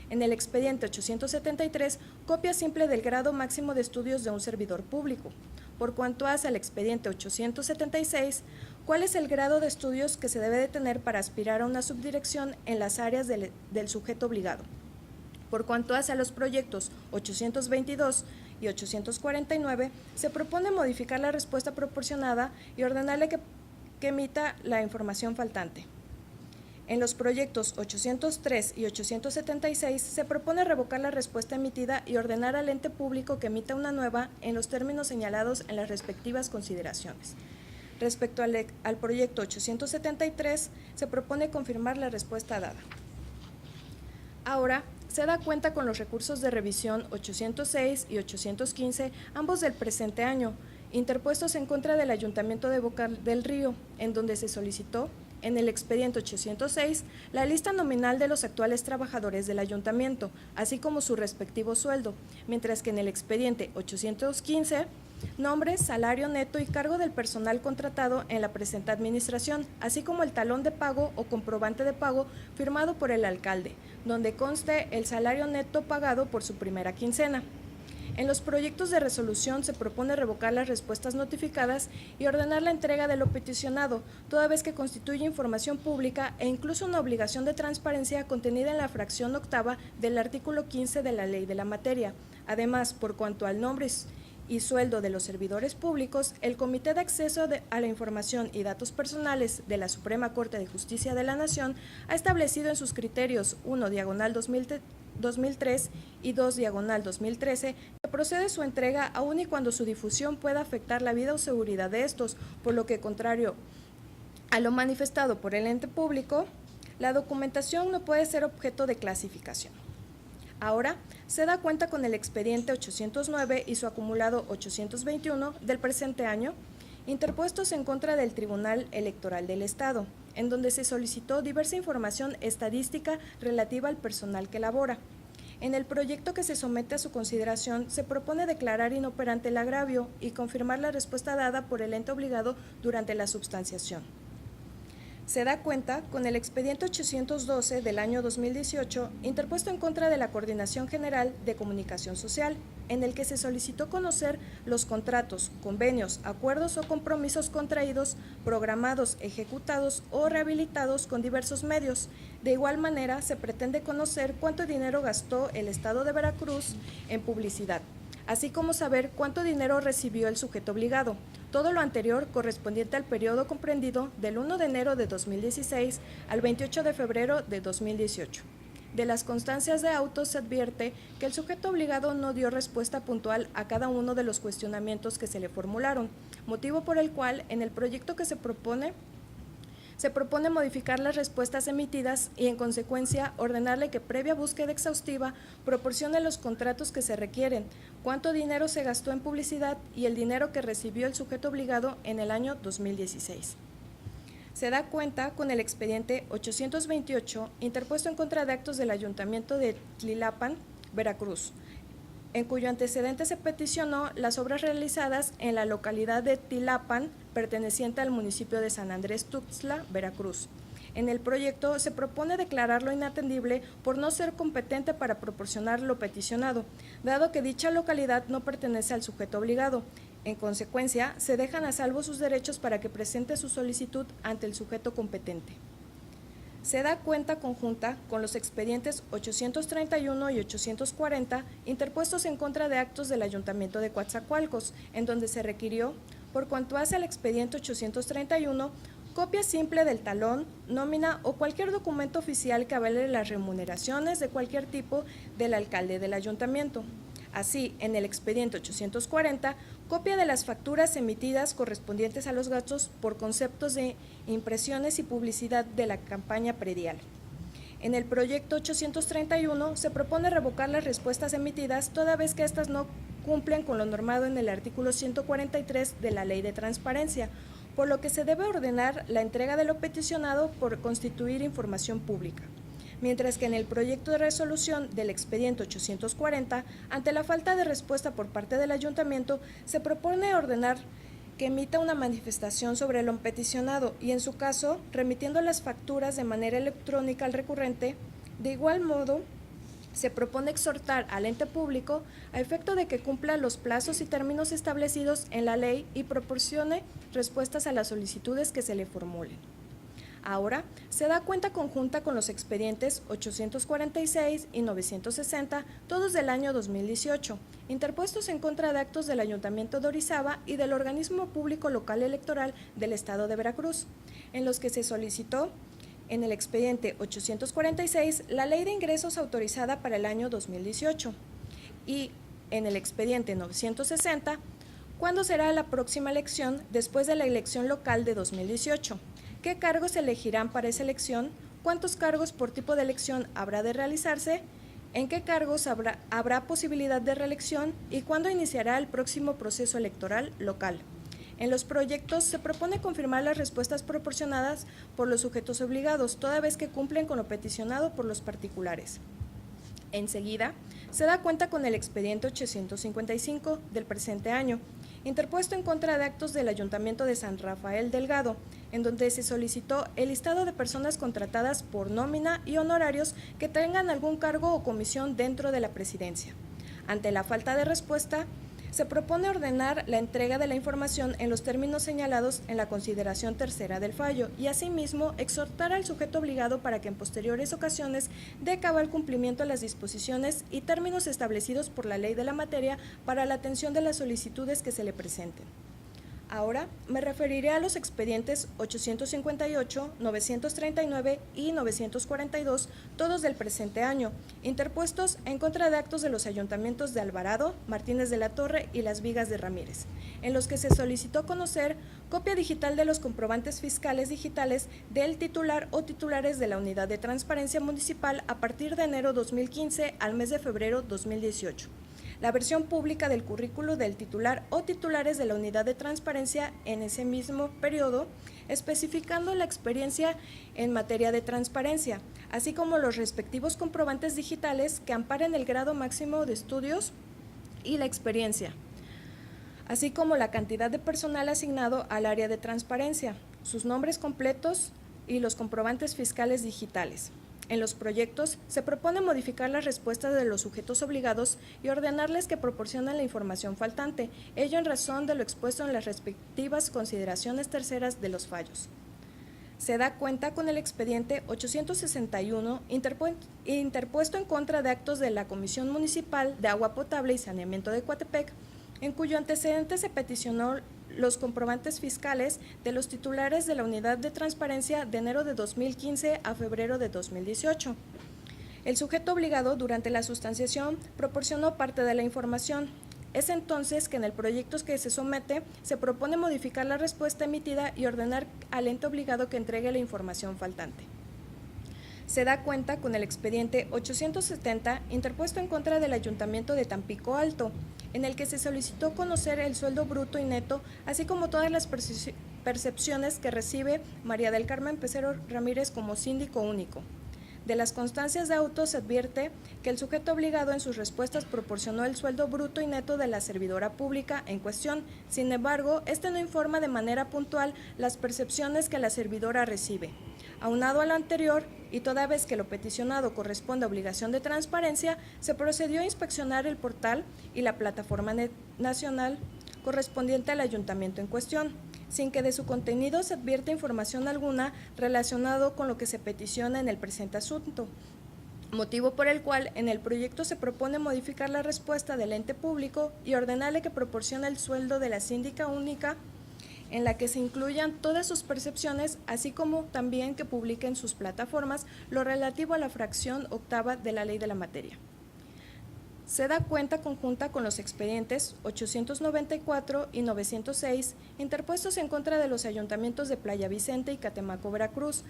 En el expediente 873, copia simple del grado máximo de estudios de un servidor público. Por cuanto hace al expediente 876, ¿cuál es el grado de estudios que se debe de tener para aspirar a una subdirección en las áreas del sujeto obligado? Por cuanto hace a los proyectos 822 y 849, se propone modificar la respuesta proporcionada y ordenarle que emita la información faltante. En los proyectos 803 y 876 se propone revocar la respuesta emitida y ordenar al ente público que emita una nueva en los términos señalados en las respectivas consideraciones. Respecto al proyecto 873, se propone confirmar la respuesta dada. Ahora, se da cuenta con los recursos de revisión 806 y 815, ambos del presente año, interpuestos en contra del Ayuntamiento de Boca del Río, en donde se solicitó, en el expediente 806, la lista nominal de los actuales trabajadores del Ayuntamiento, así como su respectivo sueldo, mientras que en el expediente 815, nombre, salario neto y cargo del personal contratado en la presente administración, así como el talón de pago o comprobante de pago firmado por el alcalde, donde conste el salario neto pagado por su primera quincena. En los proyectos de resolución se propone revocar las respuestas notificadas y ordenar la entrega de lo peticionado, toda vez que constituye información pública e incluso una obligación de transparencia contenida en la fracción octava del artículo 15 de la ley de la materia. Además, por cuanto al nombre y sueldo de los servidores públicos, el Comité de Acceso a la Información y Datos Personales de la Suprema Corte de Justicia de la Nación ha establecido en sus criterios 1/2003 y 2/2013 que procede su entrega aun y cuando su difusión pueda afectar la vida o seguridad de estos, por lo que, contrario a lo manifestado por el ente público, la documentación no puede ser objeto de clasificación. Ahora, se da cuenta con el expediente 809 y su acumulado 821 del presente año, interpuestos en contra del Tribunal Electoral del Estado, en donde se solicitó diversa información estadística relativa al personal que labora. En el proyecto que se somete a su consideración, se propone declarar inoperante el agravio y confirmar la respuesta dada por el ente obligado durante la substanciación. Se da cuenta con el expediente 812 del año 2018, interpuesto en contra de la Coordinación General de Comunicación Social, en el que se solicitó conocer los contratos, convenios, acuerdos o compromisos contraídos, programados, ejecutados o rehabilitados con diversos medios. De igual manera, se pretende conocer cuánto dinero gastó el Estado de Veracruz en publicidad, así como saber cuánto dinero recibió el sujeto obligado. Todo lo anterior correspondiente al periodo comprendido del 1 de enero de 2016 al 28 de febrero de 2018. De las constancias de autos se advierte que el sujeto obligado no dio respuesta puntual a cada uno de los cuestionamientos que se le formularon, motivo por el cual en el proyecto que se propone modificar las respuestas emitidas y, en consecuencia, ordenarle que, previa búsqueda exhaustiva, proporcione los contratos que se requieren, cuánto dinero se gastó en publicidad y el dinero que recibió el sujeto obligado en el año 2016. Se da cuenta con el expediente 828, interpuesto en contra de actos del Ayuntamiento de Tlilapan, Veracruz, en cuyo antecedente se peticionó las obras realizadas en la localidad de Tlilapan, perteneciente al municipio de San Andrés Tuxtla, Veracruz. En el proyecto se propone declararlo inatendible por no ser competente para proporcionar lo peticionado, dado que dicha localidad no pertenece al sujeto obligado. En consecuencia, se dejan a salvo sus derechos para que presente su solicitud ante el sujeto competente. Se da cuenta conjunta con los expedientes 831 y 840 interpuestos en contra de actos del Ayuntamiento de Coatzacoalcos, en donde se requirió, por cuanto hace al expediente 831, copia simple del talón, nómina o cualquier documento oficial que avale las remuneraciones de cualquier tipo del alcalde del ayuntamiento. Así, en el expediente 840, copia de las facturas emitidas correspondientes a los gastos por conceptos de impresiones y publicidad de la campaña predial. En el proyecto 831 se propone revocar las respuestas emitidas toda vez que éstas no cumplen con lo normado en el artículo 143 de la Ley de Transparencia, por lo que se debe ordenar la entrega de lo peticionado por constituir información pública. Mientras que en el proyecto de resolución del expediente 840, ante la falta de respuesta por parte del ayuntamiento, se propone ordenar que emita una manifestación sobre lo peticionado y, en su caso, remitiendo las facturas de manera electrónica al recurrente. De igual modo, se propone exhortar al ente público a efecto de que cumpla los plazos y términos establecidos en la ley y proporcione respuestas a las solicitudes que se le formulen. Ahora, se da cuenta conjunta con los expedientes 846 y 960, todos del año 2018, interpuestos en contra de actos del Ayuntamiento de Orizaba y del Organismo Público Local Electoral del Estado de Veracruz, en los que se solicitó, en el expediente 846, la Ley de Ingresos autorizada para el año 2018, y en el expediente 960, ¿cuándo será la próxima elección después de la elección local de 2018? ¿Qué cargos se elegirán para esa elección? ¿Cuántos cargos por tipo de elección habrá de realizarse? ¿En qué cargos habrá posibilidad de reelección? ¿Y cuándo iniciará el próximo proceso electoral local? En los proyectos se propone confirmar las respuestas proporcionadas por los sujetos obligados, toda vez que cumplen con lo peticionado por los particulares. Enseguida, se da cuenta con el expediente 855 del presente año, interpuesto en contra de actos del Ayuntamiento de San Rafael Delgado, en donde se solicitó el listado de personas contratadas por nómina y honorarios que tengan algún cargo o comisión dentro de la presidencia. Ante la falta de respuesta, se propone ordenar la entrega de la información en los términos señalados en la consideración tercera del fallo y, asimismo, exhortar al sujeto obligado para que en posteriores ocasiones dé cabal cumplimiento a las disposiciones y términos establecidos por la ley de la materia para la atención de las solicitudes que se le presenten. Ahora me referiré a los expedientes 858, 939 y 942, todos del presente año, interpuestos en contra de actos de los ayuntamientos de Alvarado, Martínez de la Torre y Las Vigas de Ramírez, en los que se solicitó conocer copia digital de los comprobantes fiscales digitales del titular o titulares de la Unidad de Transparencia Municipal a partir de enero 2015 al mes de febrero 2018. La versión pública del currículo del titular o titulares de la Unidad de Transparencia en ese mismo periodo, especificando la experiencia en materia de transparencia, así como los respectivos comprobantes digitales que amparen el grado máximo de estudios y la experiencia, así como la cantidad de personal asignado al área de transparencia, sus nombres completos y los comprobantes fiscales digitales. En los proyectos se propone modificar las respuestas de los sujetos obligados y ordenarles que proporcionen la información faltante, ello en razón de lo expuesto en las respectivas consideraciones terceras de los fallos. Se da cuenta con el expediente 861 interpuesto en contra de actos de la Comisión Municipal de Agua Potable y Saneamiento de Coatepec, en cuyo antecedente se peticionó los comprobantes fiscales de los titulares de la Unidad de Transparencia de enero de 2015 a febrero de 2018. El sujeto obligado, durante la sustanciación, proporcionó parte de la información. Es entonces que en el proyecto que se somete se propone modificar la respuesta emitida y ordenar al ente obligado que entregue la información faltante. Se da cuenta con el expediente 870 interpuesto en contra del Ayuntamiento de Tampico Alto, en el que se solicitó conocer el sueldo bruto y neto, así como todas las percepciones que recibe María del Carmen Pecero Ramírez como síndico único. De las constancias de auto se advierte que el sujeto obligado en sus respuestas proporcionó el sueldo bruto y neto de la servidora pública en cuestión. Sin embargo, este no informa de manera puntual las percepciones que la servidora recibe. Aunado a lo anterior, y toda vez que lo peticionado corresponde a obligación de transparencia, se procedió a inspeccionar el portal y la plataforma nacional correspondiente al ayuntamiento en cuestión, sin que de su contenido se advierta información alguna relacionado con lo que se peticiona en el presente asunto, motivo por el cual en el proyecto se propone modificar la respuesta del ente público y ordenarle que proporcione el sueldo de la síndica única, en la que se incluyan todas sus percepciones, así como también que publique en sus plataformas lo relativo a la fracción octava de la ley de la materia. Se da cuenta conjunta con los expedientes 894 y 906 interpuestos en contra de los ayuntamientos de Playa Vicente y Catemaco, Veracruz,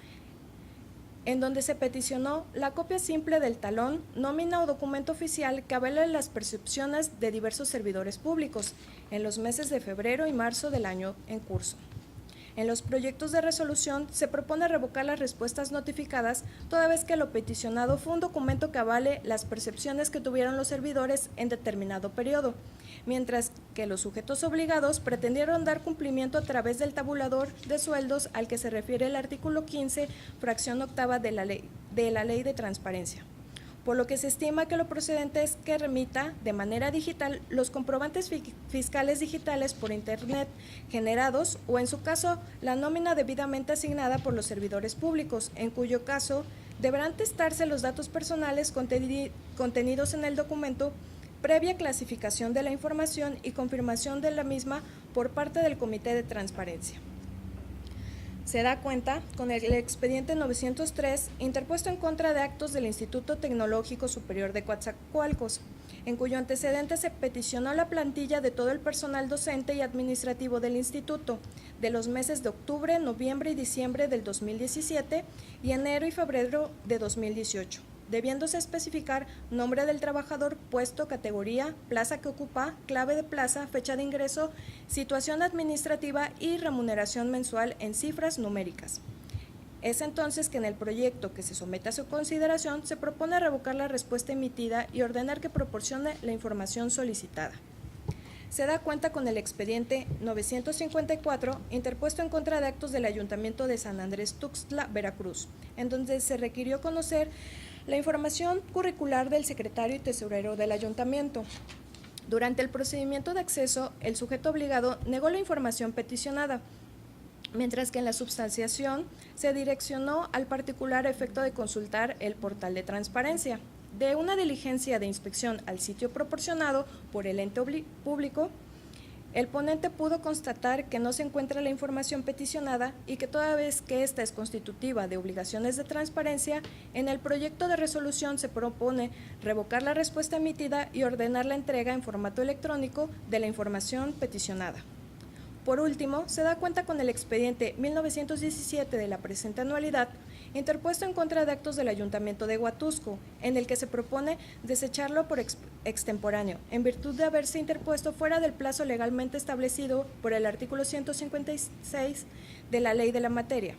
en donde se peticionó la copia simple del talón, nómina o documento oficial que avale las percepciones de diversos servidores públicos en los meses de febrero y marzo del año en curso. En los proyectos de resolución se propone revocar las respuestas notificadas, toda vez que lo peticionado fue un documento que avale las percepciones que tuvieron los servidores en determinado periodo, mientras que los sujetos obligados pretendieron dar cumplimiento a través del tabulador de sueldos al que se refiere el artículo 15, fracción octava de la Ley de Transparencia. Por lo que se estima que lo procedente es que remita de manera digital los comprobantes fiscales digitales por Internet generados o, en su caso, la nómina debidamente asignada por los servidores públicos, en cuyo caso deberán testarse los datos personales contenidos en el documento previa clasificación de la información y confirmación de la misma por parte del Comité de Transparencia. Se da cuenta con el expediente 903 interpuesto en contra de actos del Instituto Tecnológico Superior de Coatzacoalcos, en cuyo antecedente se peticionó la plantilla de todo el personal docente y administrativo del instituto de los meses de octubre, noviembre y diciembre del 2017 y enero y febrero de 2018. Debiéndose especificar nombre del trabajador, puesto, categoría, plaza que ocupa, clave de plaza, fecha de ingreso, situación administrativa y remuneración mensual en cifras numéricas. Es entonces que en el proyecto que se somete a su consideración se propone revocar la respuesta emitida y ordenar que proporcione la información solicitada. Se da cuenta con el expediente 954 interpuesto en contra de actos del Ayuntamiento de San Andrés Tuxtla, Veracruz, en donde se requirió conocer la información curricular del secretario y tesorero del ayuntamiento. Durante el procedimiento de acceso, el sujeto obligado negó la información peticionada, mientras que en la substanciación se direccionó al particular a efecto de consultar el portal de transparencia. De una diligencia de inspección al sitio proporcionado por el ente público, el ponente pudo constatar que no se encuentra la información peticionada y que toda vez que ésta es constitutiva de obligaciones de transparencia, en el proyecto de resolución se propone revocar la respuesta emitida y ordenar la entrega en formato electrónico de la información peticionada. Por último, se da cuenta con el expediente 1917 de la presente anualidad, interpuesto en contra de actos del Ayuntamiento de Huatusco, en el que se propone desecharlo por extemporáneo, en virtud de haberse interpuesto fuera del plazo legalmente establecido por el artículo 156 de la Ley de la Materia,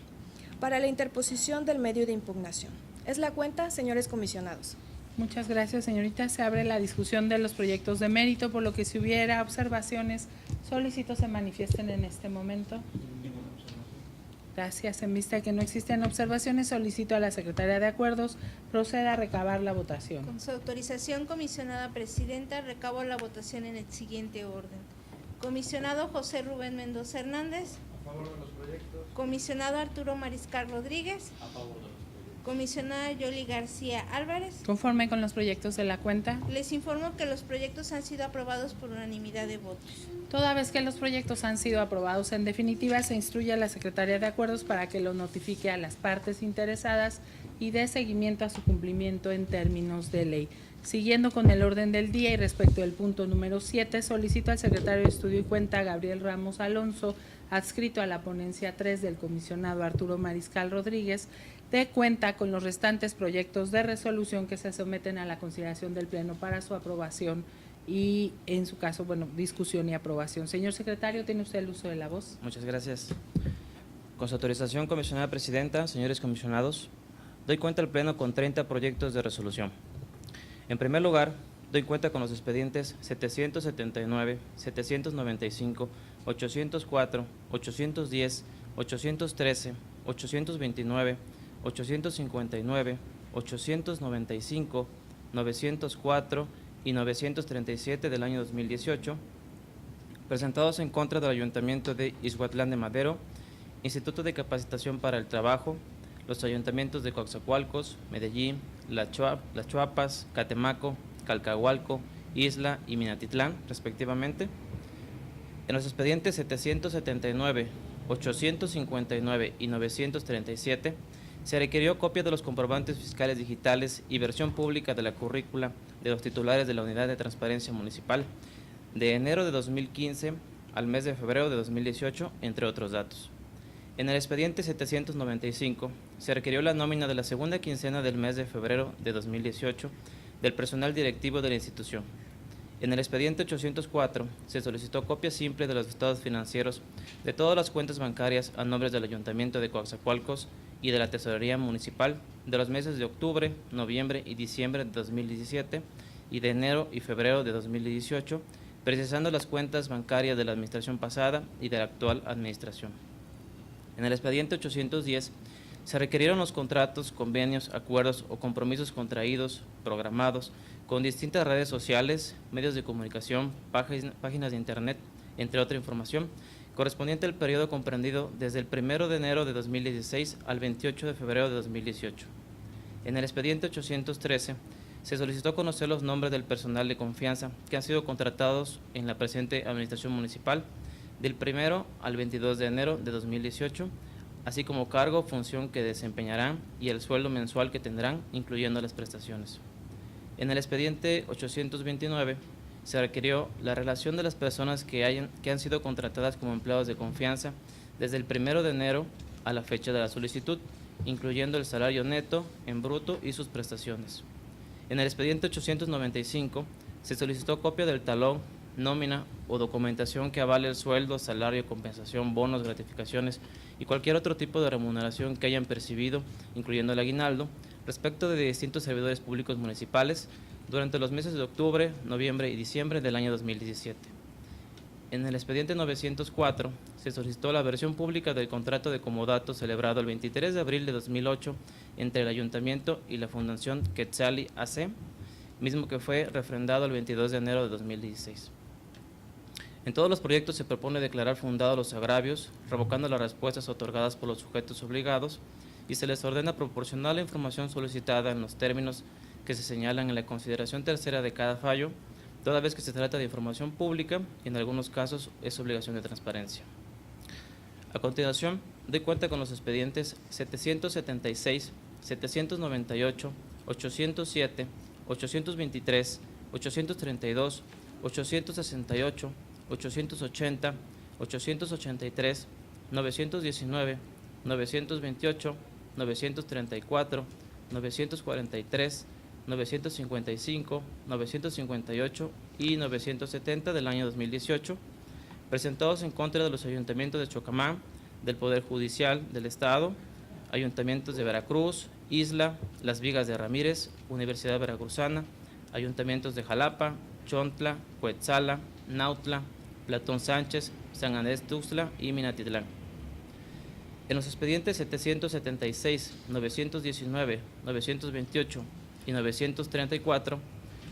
para la interposición del medio de impugnación. Es la cuenta, señores comisionados. Muchas gracias, señorita. Se abre la discusión de los proyectos de mérito, por lo que si hubiera observaciones, solicito se manifiesten en este momento. Gracias. En vista de que no existen observaciones, solicito a la Secretaría de Acuerdos proceda a recabar la votación. Con su autorización, comisionada presidenta, recabo la votación en el siguiente orden. Comisionado José Rubén Mendoza Hernández. A favor de los proyectos. Comisionado Arturo Mariscal Rodríguez. A favor de los proyectos. Comisionada Yoli García Álvarez. Conforme con los proyectos de la cuenta, Les informo que los proyectos han sido aprobados por unanimidad de votos. toda vez que los proyectos han sido aprobados en definitiva, se instruye a la Secretaría de Acuerdos para que lo notifique a las partes interesadas y dé seguimiento a su cumplimiento en términos de ley. Siguiendo con el orden del día y respecto del punto número 7, solicito al secretario de Estudio y Cuenta, Gabriel Ramos Alonso, adscrito a la ponencia 3 del comisionado Arturo Mariscal Rodríguez, de cuenta con los restantes proyectos de resolución que se someten a la consideración del Pleno para su aprobación y, en su caso, discusión y aprobación. Señor secretario, ¿tiene usted el uso de la voz? Muchas gracias. Con su autorización, comisionada presidenta, señores comisionados, doy cuenta al Pleno con 30 proyectos de resolución. En primer lugar, doy cuenta con los expedientes 779, 795, 804, 810, 813, 829, 859, 895, 904 y 937 del año 2018, presentados en contra del Ayuntamiento de Ixhuatlán de Madero, Instituto de Capacitación para el Trabajo, los ayuntamientos de Coatzacoalcos, Medellín, Las Chuapas, Catemaco, Calcahualco, Isla y Minatitlán, respectivamente. En los expedientes 779, 859 y 937, se requirió copia de los comprobantes fiscales digitales y versión pública de la currícula de los titulares de la Unidad de Transparencia Municipal de enero de 2015 al mes de febrero de 2018, entre otros datos. En el expediente 795 se requirió la nómina de la segunda quincena del mes de febrero de 2018 del personal directivo de la institución. En el expediente 804 se solicitó copia simple de los estados financieros de todas las cuentas bancarias a nombres del Ayuntamiento de Coatzacoalcos y de la Tesorería Municipal de los meses de octubre, noviembre y diciembre de 2017 y de enero y febrero de 2018, precisando las cuentas bancarias de la administración pasada y de la actual administración. En el expediente 810 se requirieron los contratos, convenios, acuerdos o compromisos contraídos, programados, con distintas redes sociales, medios de comunicación, páginas de internet, entre otra información, correspondiente al periodo comprendido desde el 1 de enero de 2016 al 28 de febrero de 2018. En el expediente 813 se solicitó conocer los nombres del personal de confianza que han sido contratados en la presente administración municipal del 1 al 22 de enero de 2018, así como cargo o función que desempeñarán y el sueldo mensual que tendrán, incluyendo las prestaciones. En el expediente 829 se requirió la relación de las personas que han sido contratadas como empleados de confianza desde el 1 de enero a la fecha de la solicitud, incluyendo el salario neto en bruto y sus prestaciones. En el expediente 895 se solicitó copia del talón, nómina o documentación que avale el sueldo, salario, compensación, bonos, gratificaciones y cualquier otro tipo de remuneración que hayan percibido, incluyendo el aguinaldo, respecto de distintos servidores públicos municipales durante los meses de octubre, noviembre y diciembre del año 2017. En el expediente 904 se solicitó la versión pública del contrato de comodato celebrado el 23 de abril de 2008 entre el Ayuntamiento y la Fundación Quetzali AC, mismo que fue refrendado el 22 de enero de 2016. En todos los proyectos se propone declarar fundados los agravios, revocando las respuestas otorgadas por los sujetos obligados, y se les ordena proporcionar la información solicitada en los términos que se señalan en la consideración tercera de cada fallo, toda vez que se trata de información pública y en algunos casos es obligación de transparencia. A continuación, doy cuenta con los expedientes 776, 798, 807, 823, 832, 868, 880, 883, 919, 928, 934, 943, 955, 958 y 970 del año 2018, presentados en contra de los ayuntamientos de Chocamán, del Poder Judicial del Estado, ayuntamientos de Veracruz, Isla, Las Vigas de Ramírez, Universidad Veracruzana, ayuntamientos de Jalapa, Chontla, Coetzala, Nautla, Platón Sánchez, San Andrés Tuxtla y Minatitlán. En los expedientes 776, 919, 928 y 934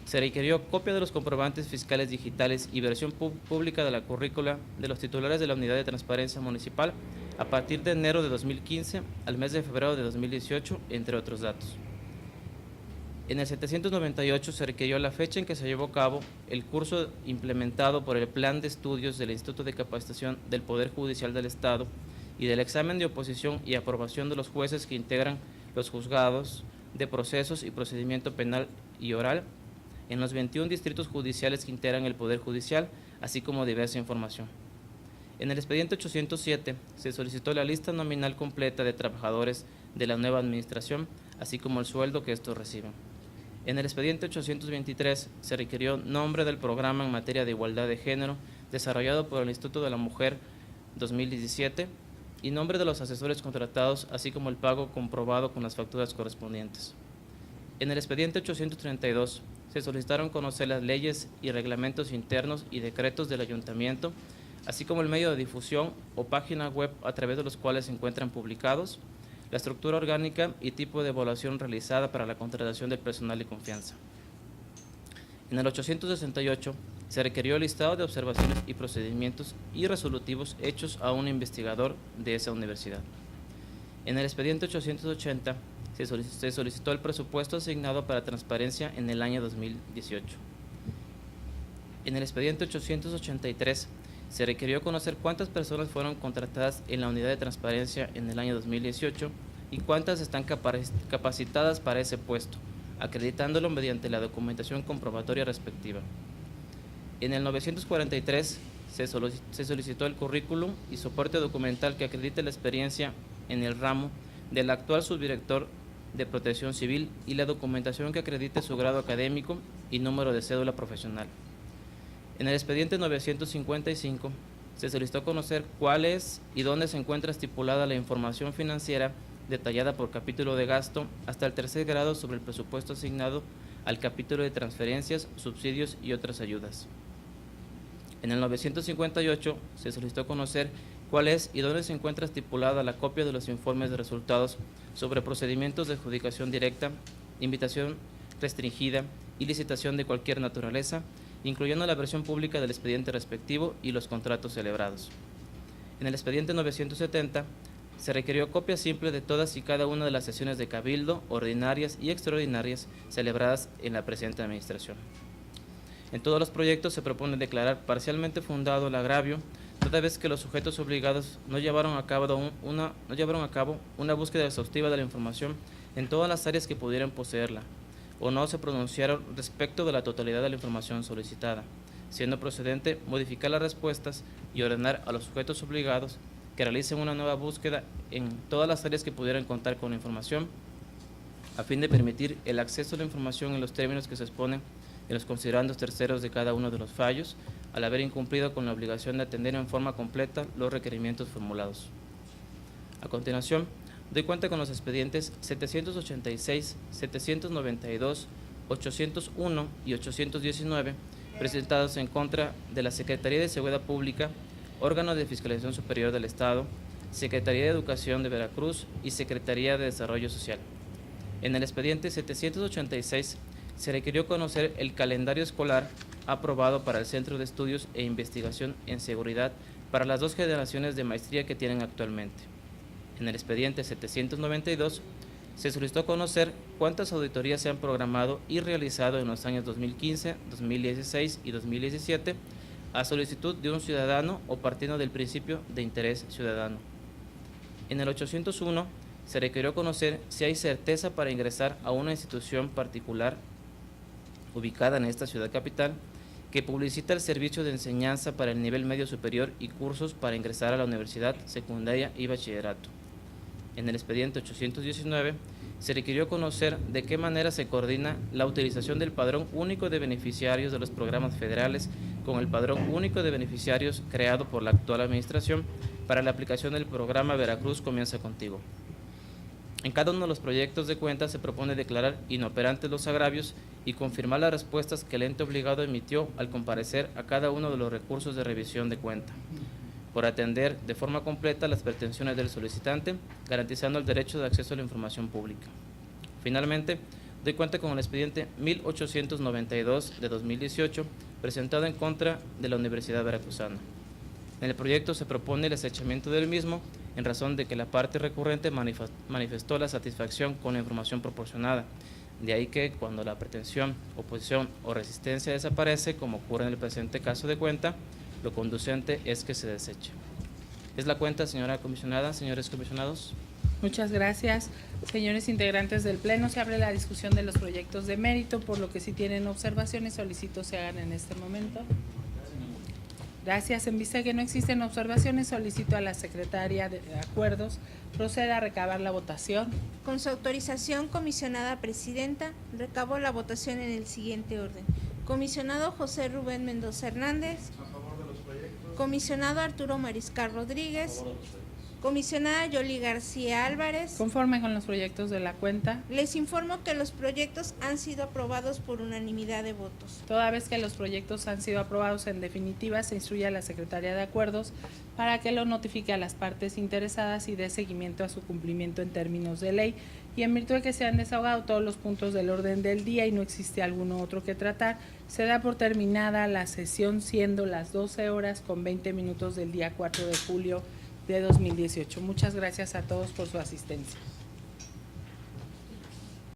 se requirió copia de los comprobantes fiscales digitales y versión pública de la currícula de los titulares de la Unidad de Transparencia Municipal a partir de enero de 2015 al mes de febrero de 2018, entre otros datos. En el 798 se requirió la fecha en que se llevó a cabo el curso implementado por el Plan de Estudios del Instituto de Capacitación del Poder Judicial del Estado y del examen de oposición y aprobación de los jueces que integran los juzgados de procesos y procedimiento penal y oral en los 21 distritos judiciales que integran el Poder Judicial, así como diversa información. En el expediente 807 se solicitó la lista nominal completa de trabajadores de la nueva administración, así como el sueldo que estos reciben. En el expediente 823 se requirió nombre del programa en materia de igualdad de género desarrollado por el Instituto de la Mujer 2017 y nombre de los asesores contratados, así como el pago comprobado con las facturas correspondientes. En el expediente 832 se solicitaron conocer las leyes y reglamentos internos y decretos del ayuntamiento, así como el medio de difusión o página web a través de los cuales se encuentran publicados, la estructura orgánica y tipo de evaluación realizada para la contratación del personal de confianza. En el 868 se requirió el listado de observaciones y procedimientos y resolutivos hechos a un investigador de esa universidad. En el expediente 880 se solicitó el presupuesto asignado para transparencia en el año 2018. En el expediente 883 se requirió conocer cuántas personas fueron contratadas en la unidad de transparencia en el año 2018 y cuántas están capacitadas para ese puesto, acreditándolo mediante la documentación comprobatoria respectiva. En el 943 se solicitó el currículum y soporte documental que acredite la experiencia en el ramo del actual subdirector de Protección Civil y la documentación que acredite su grado académico y número de cédula profesional. En el expediente 955 se solicitó conocer cuál es y dónde se encuentra estipulada la información financiera detallada por capítulo de gasto hasta el tercer grado sobre el presupuesto asignado al capítulo de transferencias, subsidios y otras ayudas. En el 958 se solicitó conocer cuál es y dónde se encuentra estipulada la copia de los informes de resultados sobre procedimientos de adjudicación directa, invitación restringida y licitación de cualquier naturaleza, incluyendo la versión pública del expediente respectivo y los contratos celebrados. En el expediente 970 se requirió copia simple de todas y cada una de las sesiones de cabildo, ordinarias y extraordinarias celebradas en la presente administración. En todos los proyectos se propone declarar parcialmente fundado el agravio, toda vez que los sujetos obligados no llevaron a cabo una búsqueda exhaustiva de la información en todas las áreas que pudieran poseerla, o no se pronunciaron respecto de la totalidad de la información solicitada, siendo procedente modificar las respuestas y ordenar a los sujetos obligados que realicen una nueva búsqueda en todas las áreas que pudieran contar con la información, a fin de permitir el acceso a la información en los términos que se exponen en los considerandos terceros de cada uno de los fallos, al haber incumplido con la obligación de atender en forma completa los requerimientos formulados. A continuación, doy cuenta con los expedientes 786, 792, 801 y 819 presentados en contra de la Secretaría de Seguridad Pública, órgano de Fiscalización Superior del Estado, Secretaría de Educación de Veracruz y Secretaría de Desarrollo Social. En el expediente 786 se requirió conocer el calendario escolar aprobado para el Centro de Estudios e Investigación en Seguridad para las 2 generaciones de maestría que tienen actualmente. En el expediente 792 se solicitó conocer cuántas auditorías se han programado y realizado en los años 2015, 2016 y 2017 a solicitud de un ciudadano o partiendo del principio de interés ciudadano. En el 801 se requirió conocer si hay certeza para ingresar a una institución particular ubicada en esta ciudad capital que publicita el servicio de enseñanza para el nivel medio superior y cursos para ingresar a la universidad, secundaria y bachillerato. En el expediente 819 se requirió conocer de qué manera se coordina la utilización del Padrón Único de Beneficiarios de los programas federales con el Padrón Único de Beneficiarios creado por la actual administración para la aplicación del programa Veracruz Comienza Contigo. En cada uno de los proyectos de cuenta se propone declarar inoperantes los agravios y confirmar las respuestas que el ente obligado emitió al comparecer a cada uno de los recursos de revisión de cuenta, por atender de forma completa las pretensiones del solicitante, garantizando el derecho de acceso a la información pública. Finalmente, doy cuenta con el expediente 1892 de 2018, presentado en contra de la Universidad Veracruzana. En el proyecto se propone el desechamiento del mismo en razón de que la parte recurrente manifestó la satisfacción con la información proporcionada. De ahí que cuando la pretensión, oposición o resistencia desaparece, como ocurre en el presente caso de cuenta, lo conducente es que se deseche. Es la cuenta, señora comisionada, señores comisionados. Muchas gracias. Señores integrantes del Pleno, se abre la discusión de los proyectos de mérito, por lo que si tienen observaciones, solicito se hagan en este momento. Gracias. En vista de que no existen observaciones, solicito a la Secretaria de Acuerdos proceda a recabar la votación. Con su autorización, comisionada presidenta, recabo la votación en el siguiente orden. Comisionado José Rubén Mendoza Hernández. A favor de los proyectos. Comisionado Arturo Mariscal Rodríguez. Comisionada Yoli García Álvarez. Conforme con los proyectos de la cuenta, Les informo que los proyectos han sido aprobados por unanimidad de votos. toda vez que los proyectos han sido aprobados en definitiva, se instruye a la Secretaría de Acuerdos para que lo notifique a las partes interesadas y dé seguimiento a su cumplimiento en términos de ley. Y en virtud de que se han desahogado todos los puntos del orden del día y no existe alguno otro que tratar, se da por terminada la sesión, siendo las 12:20 del día 4 de julio de 2018. Muchas gracias a todos por su asistencia.